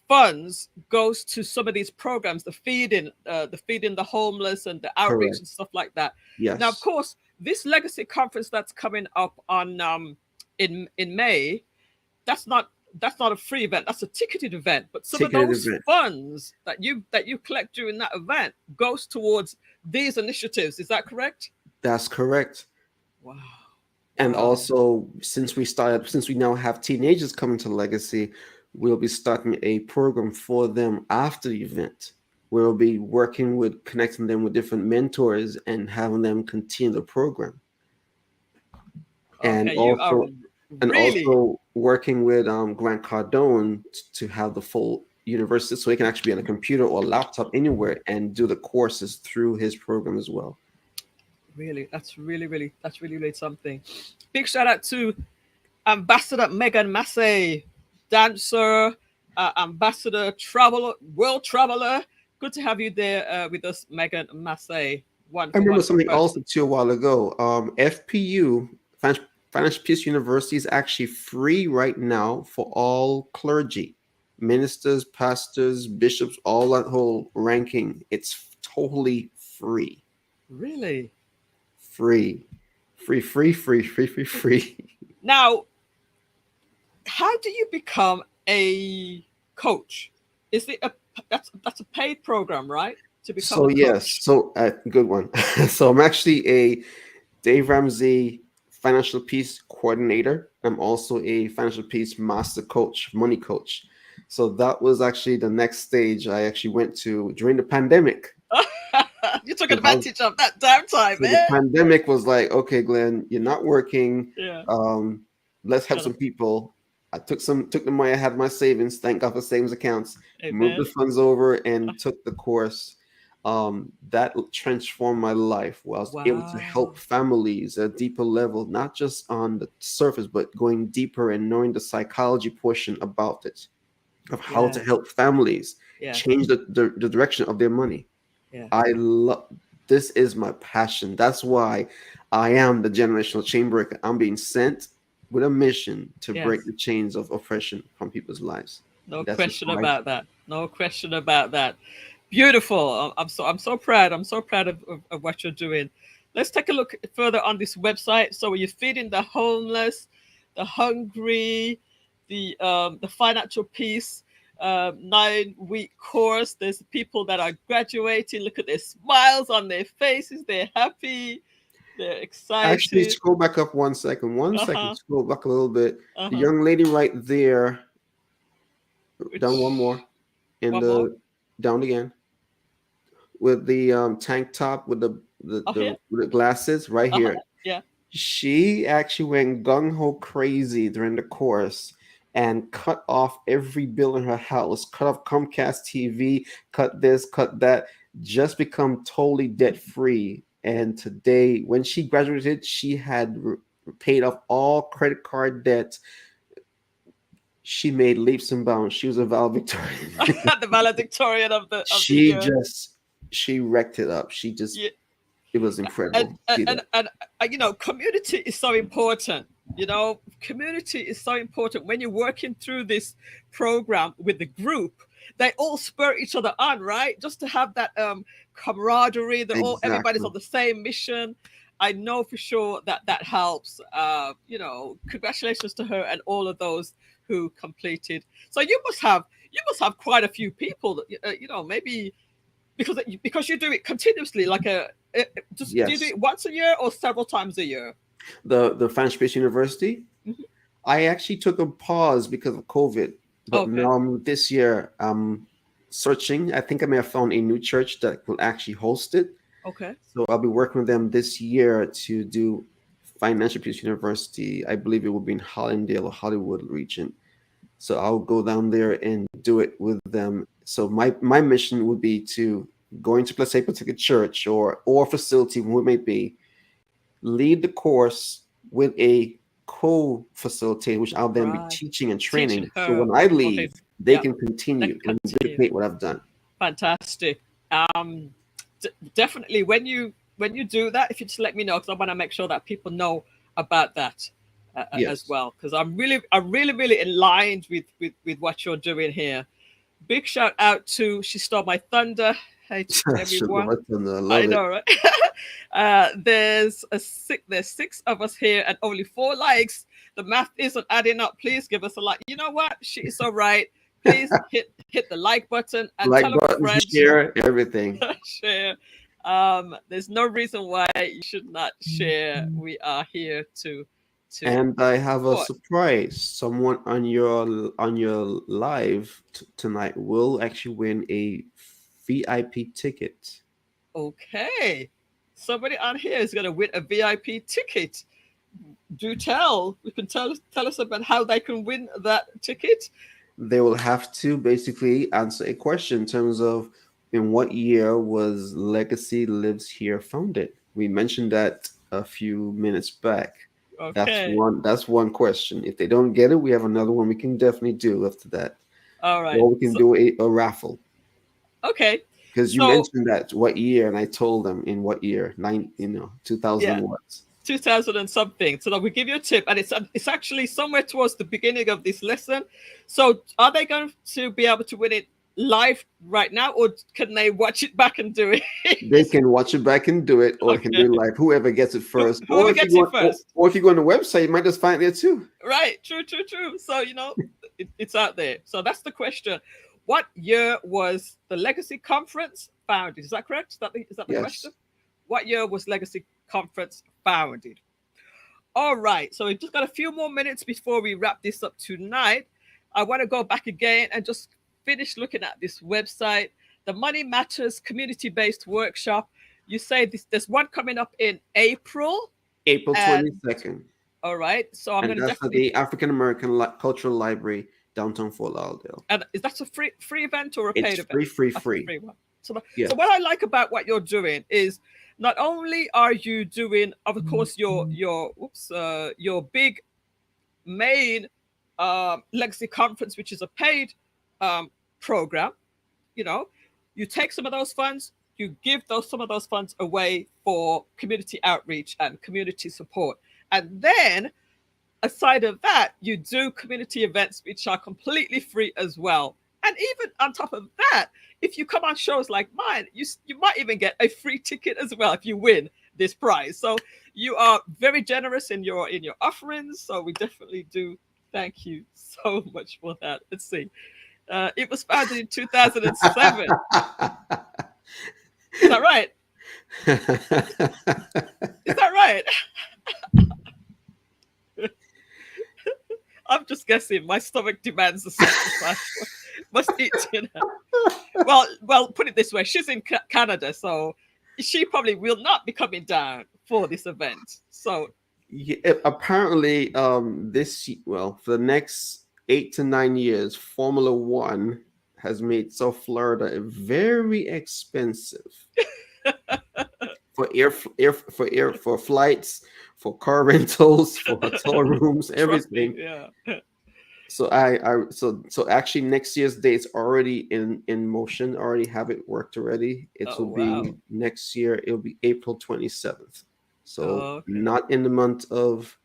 S1: funds goes to some of these programs, the feeding the homeless and the outreach
S2: correct.
S1: and stuff like that. Now, of
S2: Yes,
S1: course, this legacy conference that's coming up on in May, that's not that's not a free event. That's a ticketed event. But some of
S2: ticketed
S1: those
S2: event.
S1: funds that you collect during that event goes towards these initiatives. Is that correct?
S2: That's correct.
S1: Wow.
S2: And
S1: Wow.
S2: also, since we now have teenagers coming to Legacy, we'll be starting a program for them after the event. We'll be working with connecting them with different mentors and having them continue the program, and
S1: Okay, you are
S2: also
S1: really,
S2: working with Grant Cardone to have the full university, so he can actually be on a computer or laptop anywhere and do the courses through his program as well.
S1: really, that's really something. Big shout out to Ambassador Megan Massey, dancer, ambassador, traveler, world traveler. Good to have you there with us, Megan Massey.
S2: I
S1: Wonderful,
S2: remember
S1: wonderful
S2: something
S1: person.
S2: also too a while ago. FPU, Financial Peace University, is actually free right now for all clergy, ministers, pastors, bishops, all that whole ranking. It's totally free,
S1: Really?
S2: free, free.
S1: Now, how do you become a coach? Is it a that's a paid program, right? To become
S2: So
S1: a
S2: yes,
S1: coach.
S2: so good one. So I'm actually a Dave Ramsey financial peace coordinator. I'm also a financial peace master coach, money coach. So that was actually the next stage I actually went to during the pandemic.
S1: You took
S2: Because
S1: advantage of that downtime,
S2: so the
S1: man.
S2: pandemic was like, okay, Glenn, you're not working.
S1: Yeah.
S2: Um, let's help
S1: Gotta,
S2: some people. I took the money I had in my savings, thank God for savings accounts, moved the
S1: amen.
S2: funds over and took the course. That transformed my life where I was able to
S1: Wow.
S2: help families at a deeper level, not just on the surface, but going deeper and knowing the psychology portion about it, of how to
S1: Yes.
S2: help families change
S1: Yes.
S2: the direction of their money.
S1: Yes.
S2: I love this is my passion. That's why I am the generational chain breaker. I'm being sent with a mission to break
S1: Yes.
S2: the chains of oppression from people's lives.
S1: No
S2: That's just
S1: question
S2: how I
S1: about that. No question about that. Beautiful. I'm so proud. I'm so proud of what you're doing. Let's take a look further on this website. So you're feeding the homeless, the hungry, the financial peace 9-week course. There's people that are graduating. Look at their smiles on their faces. They're happy. They're
S2: actually
S1: excited.
S2: scroll back up 1 second. One
S1: Uh
S2: second,
S1: huh.
S2: scroll back a little bit.
S1: Uh
S2: The
S1: huh.
S2: young lady right there, down one
S1: Which
S2: more, in
S1: one more?
S2: the down again, with the tank top with
S1: Oh here.
S2: with the glasses right
S1: Uh huh.
S2: here.
S1: Yeah.
S2: She actually went gung ho crazy during the course and cut off every bill in her house, cut off Comcast TV, cut this, cut that, just become totally debt free. And today, when she graduated, she had paid off all credit card debt. She made leaps and bounds. She was a valedictorian.
S1: The valedictorian of the
S2: she
S1: year.
S2: just she wrecked it up. She just
S1: Yeah,
S2: it was
S1: and
S2: incredible.
S1: and
S2: See
S1: and,
S2: that?
S1: and you know, community is so important. You know, community is so important when you're working through this program with the group. They all spur each other on, right? Just to have that camaraderie. They're all everybody's
S2: Exactly.
S1: on the same mission. I know for sure that that helps. You know, congratulations to her and all of those who completed. So you must have quite a few people. That, you know, maybe because you do it continuously, like just do you do
S2: Yes.
S1: it once a year or several times a year?
S2: The French Space University.
S1: Mhm.
S2: I actually took a pause because of COVID, but
S1: Okay.
S2: now this year I'm searching. I think I may have found a new church that will actually host it.
S1: Okay.
S2: So I'll be working with them this year to do Financial Peace University. I believe it will be in Hollandale or Hollywood region. So I'll go down there and do it with them. So my mission would be to go into, let's say, a particular church or facility, where it may be, lead the course with a co-facilitator, which I'll then be
S1: Right.
S2: teaching and
S1: Teaching
S2: training. So
S1: her
S2: when I
S1: or him.
S2: leave, they
S1: Yeah.
S2: can
S1: They
S2: continue
S1: can
S2: and
S1: continue.
S2: duplicate what I've done.
S1: Fantastic. Um, Definitely when you do that, if you just let me know, because I want to make sure that people know about that as
S2: Yes.
S1: well. Because I'm really aligned with what you're doing here. Big shout out to She Stole My Thunder. Hey to everyone.
S2: Shalom, I
S1: I
S2: love it.
S1: know, right? There's six of us here and only 4 likes. The math isn't adding up. Please give us a like. You know what? She is so right. Please hit the like button and
S2: Like
S1: tell a
S2: button,
S1: friend.
S2: share everything.
S1: Share. There's no reason why you should not share. We are here to
S2: And I have a
S1: support.
S2: surprise. Someone on your live tonight will actually win a VIP ticket.
S1: Okay. Somebody on here is gonna win a VIP ticket. Do tell. You can tell us about how they can win that ticket.
S2: They will have to basically answer a question in terms of, in what year was Legacy Lives Here founded? We mentioned that a few minutes back.
S1: Okay.
S2: That's one question. If they don't get it, we have another one we can definitely do after that.
S1: All right.
S2: Or we can
S1: So
S2: do a raffle.
S1: okay.
S2: Because you
S1: So
S2: mentioned that what year, and I told them in what year, 2000
S1: yeah,
S2: what?
S1: 2000 and something. So that we give you a tip, and it's actually somewhere towards the beginning of this lesson. So are they going to be able to win it live right now, or can they watch it back and do
S2: They
S1: it?
S2: can watch it back and do it, or they can do
S1: Okay.
S2: it live. Whoever gets it first,
S1: Whoever gets it first.
S2: or if you go on the website, you might just find it there too.
S1: Right. True. So you know, It's out there. So that's the question. What year was the Legacy Conference founded? Is that correct? Is that the question?
S2: Yes.
S1: What year was Legacy Conference founded? All right. So we've just got a few more minutes before we wrap this up tonight. I want to go back again and just finish looking at this website, the Money Matters Community Based Workshop. You say there's one coming up in April.
S2: April
S1: And
S2: 22nd.
S1: all right. So I'm
S2: And
S1: going to
S2: that's at
S1: definitely.
S2: the African American Cultural Library, downtown Fort Lauderdale.
S1: And is that a free event or a
S2: It's
S1: paid event?
S2: free, free,
S1: That's a
S2: free.
S1: free one. So what
S2: Yes.
S1: I like about what you're doing is not only are you doing, of course, your big main legacy conference, which is a paid um, program. You know, you take some of those funds, you give those some of those funds away for community outreach and community support, and then aside of that, you do community events which are completely free as well. And even on top of that, if you come on shows like mine, you might even get a free ticket as well if you win this prize. So you are very generous in your offerings. So we definitely do thank you so much for that. Let's see. It was founded in 2007. Is that right? Is that right? I'm just guessing. My stomach demands a sacrifice. Must eat dinner. Well, put it this way: she's in Canada, so she probably will not be coming down for this event. So,
S2: Yeah, apparently, for the next 8 to 9 years, Formula One has made South Florida very expensive for for flights, for car rentals, for hotel rooms,
S1: trust me,
S2: everything.
S1: yeah.
S2: So actually next year's date's already in motion. Already have it worked already. It
S1: Oh
S2: will
S1: wow.
S2: be next year. It'll be April 27th. So
S1: Oh, okay.
S2: not in the month of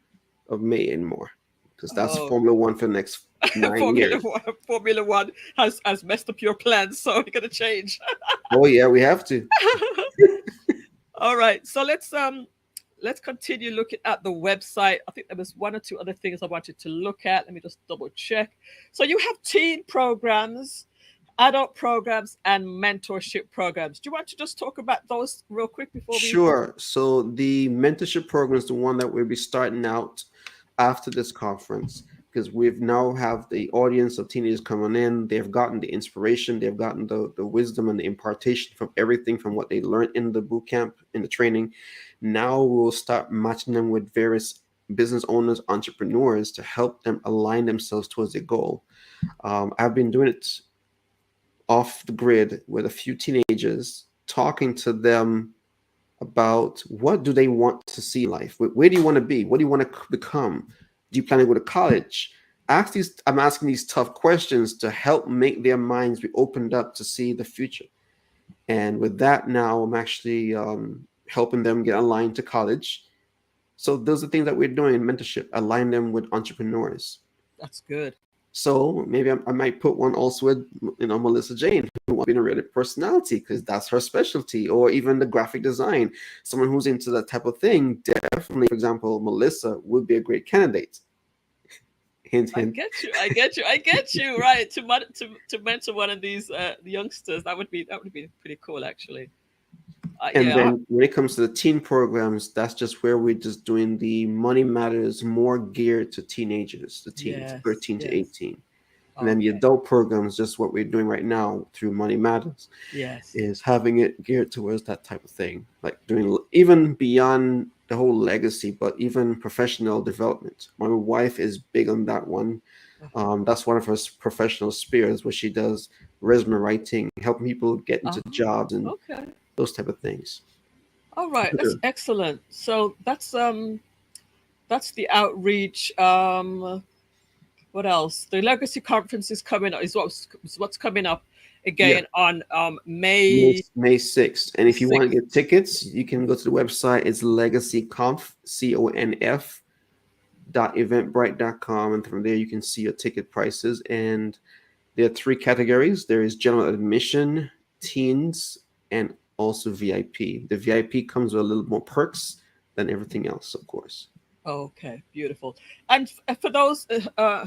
S2: May anymore, because that's
S1: Oh,
S2: Formula One for the next 9 years.
S1: Formula One has messed up your plans, so we're gonna change.
S2: Oh yeah, we have to.
S1: All right, so let's continue looking at the website. I think there was one or two other things I wanted to look at. Let me just double check. So you have teen programs, adult programs, and mentorship programs. Do you want to just talk about those real quick before we?
S2: Sure. So the mentorship program is the one that we'll be starting out after this conference, because we've now have the audience of teenagers coming in. They've gotten the inspiration, they've gotten the wisdom and the impartation from everything from what they learned in the boot camp, in the training. Now we'll start matching them with various business owners, entrepreneurs, to help them align themselves towards their goal. I've been doing it off the grid with a few teenagers, talking to them about what do they want to see in life. Where do you want to be? What do you want to become? Do you plan to go to college? I'm asking these tough questions to help make their minds be opened up to see the future. And with that, now I'm actually helping them get aligned to college. So those are things that we're doing in mentorship, align them with entrepreneurs.
S1: That's good.
S2: So maybe I might put one also with, Melissa Jane, who wants to be a radio personality because that's her specialty, or even the graphic design. Someone who's into that type of thing, definitely, for example, Melissa would be a great candidate. Hint,
S1: I
S2: hint.
S1: get you. I get you. I get you. Right to mentor one of these youngsters. That would be pretty cool, actually.
S2: And
S1: Yeah.
S2: then when it comes to the teen programs, that's just where we're just doing the Money Matters more geared to teenagers, the teens,
S1: Yes.
S2: 13 to
S1: Yes.
S2: 18. And then the
S1: Okay.
S2: adult programs, just what we're doing right now through Money Matters,
S1: Yes.
S2: is having it geared towards that type of thing, like doing even beyond the whole legacy, but even professional development. My wife is big on that one.
S1: Uh-huh.
S2: That's one of her professional spheres, where she does resume writing, helping people get into
S1: Oh,
S2: jobs and
S1: okay.
S2: those type of things.
S1: All right. That's excellent. So that's the outreach. What else? The legacy conference is coming up. Is what's coming up
S2: Yeah,
S1: again on
S2: May,
S1: May
S2: May 6th. And if you want to
S1: 6th.
S2: get tickets, you can go to the website. It's legacyconf, CONF .eventbrite.com, and from there you can see your ticket prices. And there are three categories. There is general admission, teens, and also VIP. The VIP comes with a little more perks than everything else, of course.
S1: Okay, beautiful. And for those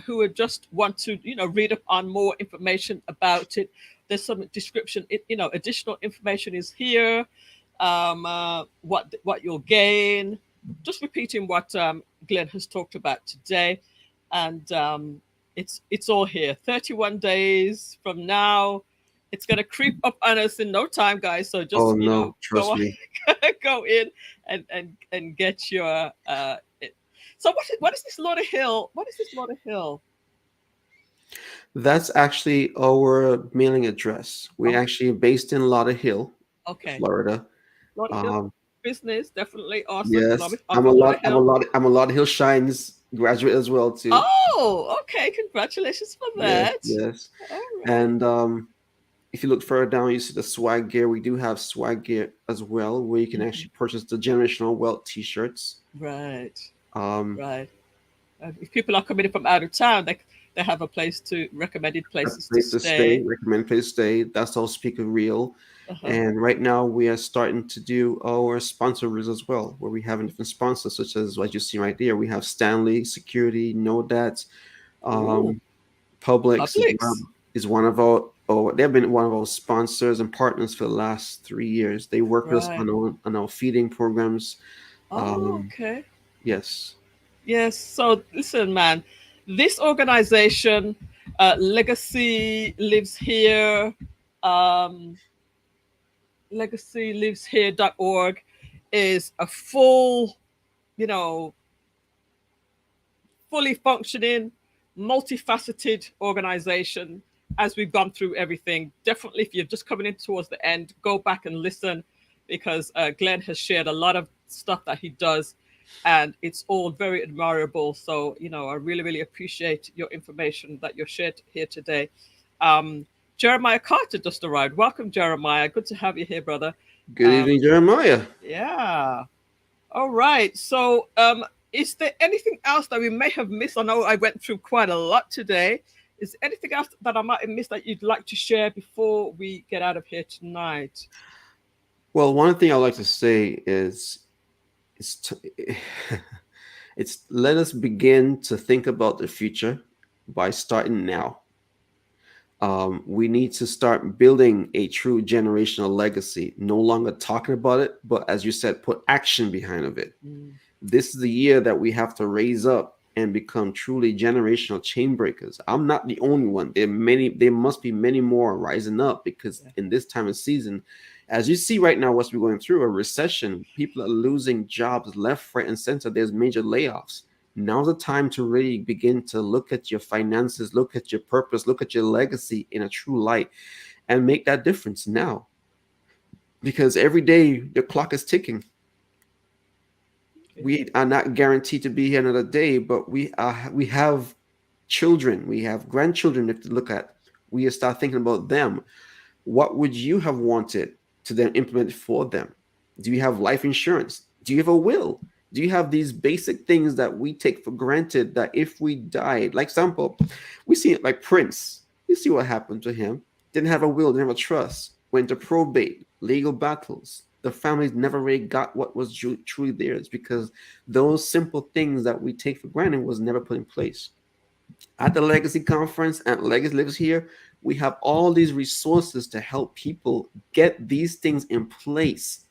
S1: who would just want to, read up on more information about it, there's some description. Additional information is here. What you'll gain. Just repeating what Glenn has talked about today, and it's all here. 31 days from now, it's gonna creep up on us in no time, guys. So
S2: Oh
S1: just
S2: no,
S1: go
S2: trust me.
S1: go in and get your so what is this Lauder Hill? What is this Lauder Hill?
S2: That's actually our mailing address. We're
S1: Oh,
S2: actually based in Lauderhill,
S1: okay.
S2: Florida.
S1: Lauder Hill
S2: Um,
S1: business, definitely awesome.
S2: yes,
S1: I'm from Lauder Hill.
S2: I'm a Lauderhill Shines graduate as well too.
S1: Oh, okay. Congratulations for
S2: Yes,
S1: that.
S2: yes.
S1: All right.
S2: And if you look further down, you see the swag gear. We do have swag gear as well, where you can
S1: Mhm.
S2: actually purchase the generational wealth T-shirts.
S1: Right.
S2: Um,
S1: Right. If people are coming in from out of town, they have a place to recommended
S2: a
S1: places to
S2: place to stay,
S1: stay.
S2: recommend place to stay. That's all Speaker Real.
S1: Uh-huh.
S2: And right now we are starting to do our sponsors as well, where we have different sponsors, such as what you see right there. We have Stanley Security, Know That,
S1: Ooh,
S2: um, Publix
S1: Publix.
S2: is one of our. Oh, they've been one of our sponsors and partners for the last 3 years. They work with us
S1: Right.
S2: on our feeding programs.
S1: Oh,
S2: Um,
S1: okay.
S2: yes,
S1: Yes. So listen, man, this organization, Legacy Lives Here, um, LegacyLivesHere.org, is a full, you know, fully functioning, multifaceted organization. As we've gone through everything, definitely, if you're just coming in towards the end, go back and listen because Glenn has shared a lot of stuff that he does, and it's all very admirable. So, I really, really appreciate your information that you're shared here today. Um, Jeremiah Carter just arrived. Welcome, Jeremiah. Good to have you here, brother.
S2: good
S1: Um,
S2: evening, Jeremiah.
S1: yeah. All right. So, is there anything else that we may have missed? I know I went through quite a lot today. Is there anything else that I might have missed that you'd like to share before we get out of here tonight?
S2: Well, one thing I like to say is it's it's let us begin to think about the future by starting now. We need to start building a true generational legacy, no longer talking about it, but as you said, put action behind of it.
S1: Mm,
S2: This is the year that we have to raise up and become truly generational chain breakers. I'm not the only one. There must be many more rising up because
S1: yeah.
S2: in this time of season, as you see right now, what's we're going through a recession, people are losing jobs left, right, and center. There's major layoffs. Now's the time to really begin to look at your finances, look at your purpose, look at your legacy in a true light, and make that difference now. Because every day the clock is ticking.
S1: Okay.
S2: We are not guaranteed to be here another day, but we have children, we have grandchildren to look at. We start thinking about them. What would you have wanted to then implement for them? Do you have life insurance? Do you have a will? Do you have these basic things that we take for granted that if we died, like example, we see it like Prince. You see what happened to him. Didn't have a will, didn't have a trust, went to probate, legal battles. The families never really got what was truly theirs because those simple things that we take for granted was never put in place. At the Legacy Conference and Legacy Lives Here, we have all these resources to help people get these things in place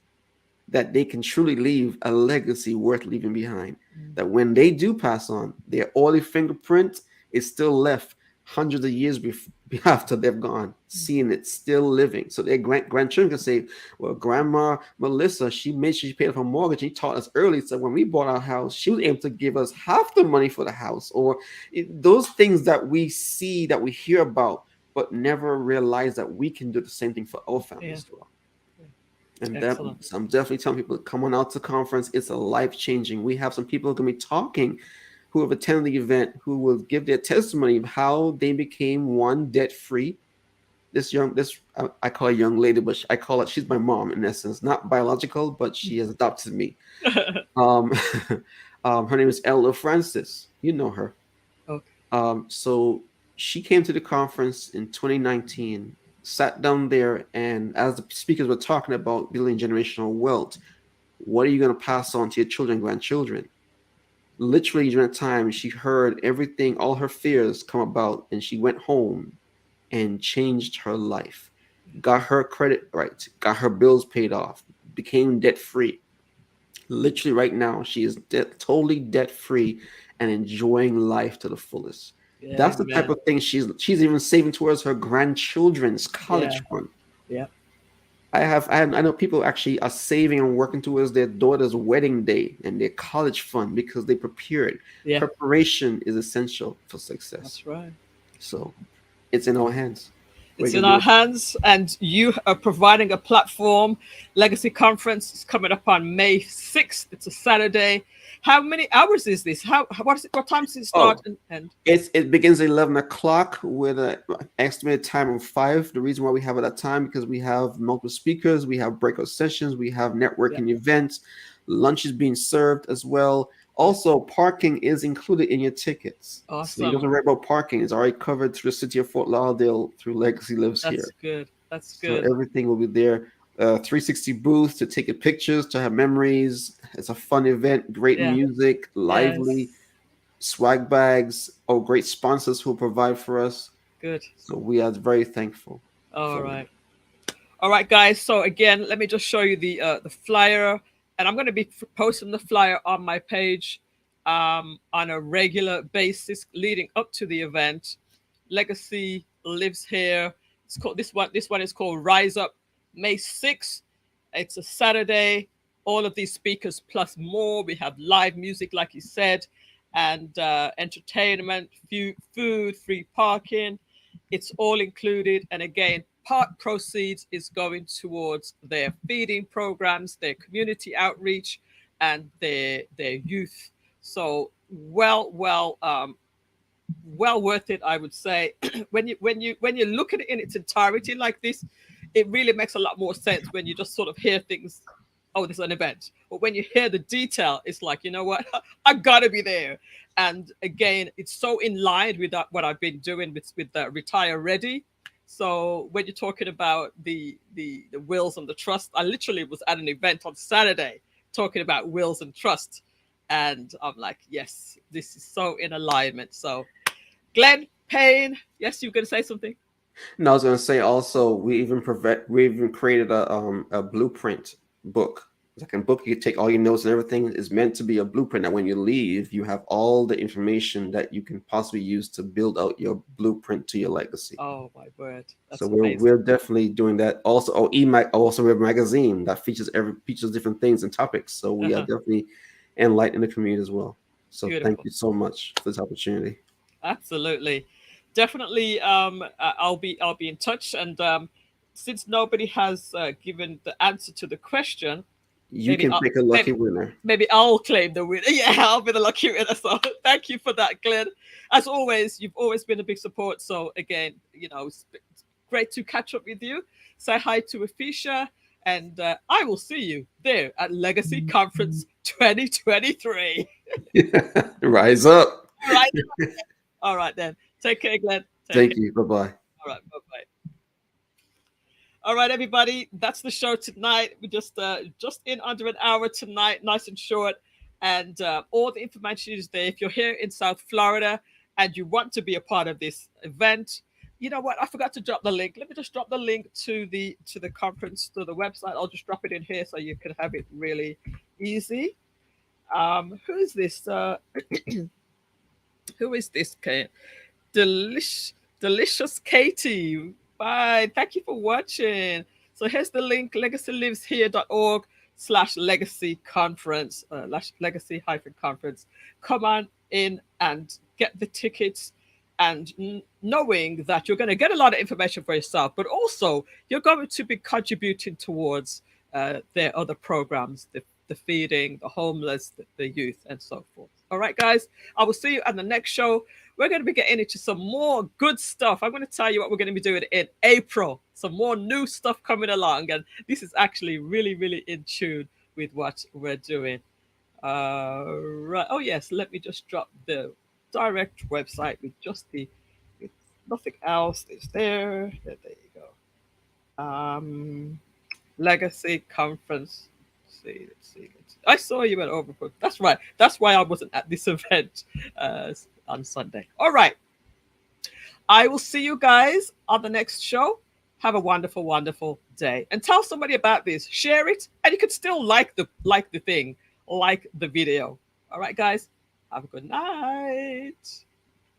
S2: that they can truly leave a legacy worth leaving behind.
S1: Mm,
S2: That when they do pass on, their oily fingerprint is still left hundreds of years after they've gone,
S1: mm,
S2: seeing it still living. So their grandchildren can say, well, Grandma Melissa, she made sure she paid off her mortgage. And she taught us early. So when we bought our house, she was able to give us half the money for the house. Or those things that we see, that we hear about, but never realize that we can do the same thing for our
S1: yeah.
S2: families too.
S1: Yeah.
S2: And that
S1: Excellent.
S2: so I'm definitely telling people come on out to the conference. It's a life changing. We have some people going to be talking who have attended the event who will give their testimony of how they became one debt free. I call her young lady, but I call it she's my mom in essence, not biological, but she has adopted me. Um, her name is Ella Francis. You know her.
S1: Okay.
S2: So she came to the conference in 2019, sat down there, and as the speakers were talking about building generational wealth, what are you going to pass on to your children and grandchildren? Literally during that time, she heard everything, all her fears come about, and she went home and changed her life. Got her credit right, got her bills paid off, became debt free. Literally, right now, she is totally debt free and enjoying life to the fullest.
S1: Yeah,
S2: That's the type
S1: man.
S2: of thing she's even saving towards her grandchildren's college
S1: Yeah,
S2: fund.
S1: yeah,
S2: I know people actually are saving and working towards their daughter's wedding day and their college fund because they prepared.
S1: yeah.
S2: Preparation is essential for success.
S1: That's right.
S2: So it's in our hands. We
S1: It's
S2: can
S1: in
S2: do
S1: our
S2: it.
S1: hands, and you are providing a platform. Legacy Conference is coming up on May 6th. It's a Saturday. How many hours is this? What is it? What time does it start
S2: Oh,
S1: and end?
S2: it begins at 11 o'clock with an estimated time of 5. The reason why we have it at that time because we have multiple speakers, we have breakout sessions, we have
S1: Yeah,
S2: networking events, lunch is being served as well.
S1: yeah.
S2: Also, parking is included in your tickets, so you don't
S1: Awesome.
S2: have to worry about parking. It's already covered through the city of Fort Lauderdale through Legacy Lives
S1: That's
S2: Here.
S1: good. That's
S2: So
S1: good.
S2: everything will be there. 360 booth to take your pictures, to have memories. It's a fun event, great
S1: Yeah.
S2: music, lively
S1: Yes.
S2: swag bags, or great sponsors who provide for us.
S1: Good.
S2: So we are very thankful
S1: All
S2: for that.
S1: right. All right, guys. So again, let me just show you the flyer, and I'm going to be posting the flyer on my page on a regular basis leading up to the event. Legacy lives here. It's called this one. This one is called Rise Up, May 6th. It's a Saturday. All of these speakers plus more. We have live music, like you said, and entertainment, food, free parking. It's all included. And again, part proceeds is going towards their feeding programs, their community outreach, and their youth. So well worth it, I would say. When you look at it in its entirety like this, it really makes a lot more sense when you just sort of hear things. Oh, there's an event, but when you hear the detail, it's like, you know what, I gotta be there. And again, it's so in line with that, what I've been doing with the Retire Ready. So when you're talking about the wills and the trust, I literally was at an event on Saturday talking about wills and trust, and I'm like, yes, this is so in alignment. So Glenn Payne, yes, you were going to say something?
S2: And I was going to say also, we even created a blueprint book. It's like a book you take all your notes and everything is meant to be a blueprint that when you leave, you have all the information that you can possibly use to build out your blueprint to your legacy.
S1: Oh my word,
S2: So
S1: that's
S2: we're
S1: amazing.
S2: definitely doing that. Also, also we have a magazine that features different things and topics. So we are
S1: Uh-huh.
S2: definitely enlightening the community as well. So thank
S1: Beautiful.
S2: you so much for this opportunity.
S1: Absolutely. Definitely. I'll be in touch. And since nobody has given the answer to the question,
S2: You
S1: maybe
S2: can
S1: I'll
S2: pick a
S1: maybe
S2: lucky winner.
S1: maybe I'll claim the winner. Yeah, I'll be the lucky winner. So thank you for that, Glenn. As always, you've always been a big support. So again, it's great to catch up with you. Say hi to Afisha, and I will see you there at Legacy Conference 2023.
S2: Rise up.
S1: All right, all right then. Take care, Glenn. Take care.
S2: Thank you. Bye bye.
S1: All right, bye bye. All right, everybody, that's the show tonight. We just in under an hour tonight, nice and short, and all the information is there. If you're here in South Florida and you want to be a part of this event, you know what? I forgot to drop the link. Let me just drop the link to the conference, to the website. I'll just drop it in here so you can have it really easy. Who is this? Who is this? Delicious Katie. Bye. Thank you for watching. So here's the link, legacyliveshere.org/legacy conference, legacy hyphen conference. Come on in and get the tickets, and knowing that you're going to get a lot of information for yourself, but also you're going to be contributing towards their other programs, the feeding, the homeless, the youth, and so forth. All right, guys, I will see you at the next show. We're going to be getting into some more good stuff. I'm going to tell you what we're going to be doing in April. Some more new stuff coming along. And this is actually really, really in tune with what we're doing. Right. Oh, yes. Let me just drop the direct website with nothing else. It's there. There you go. Legacy Conference. Let's see. I saw you at Overcooked. That's right. That's why I wasn't at this event on Sunday. All right. I will see you guys on the next show. Have a wonderful, wonderful day. And tell somebody about this. Share it. And you could still like the thing, like the video. All right, guys. Have a good night.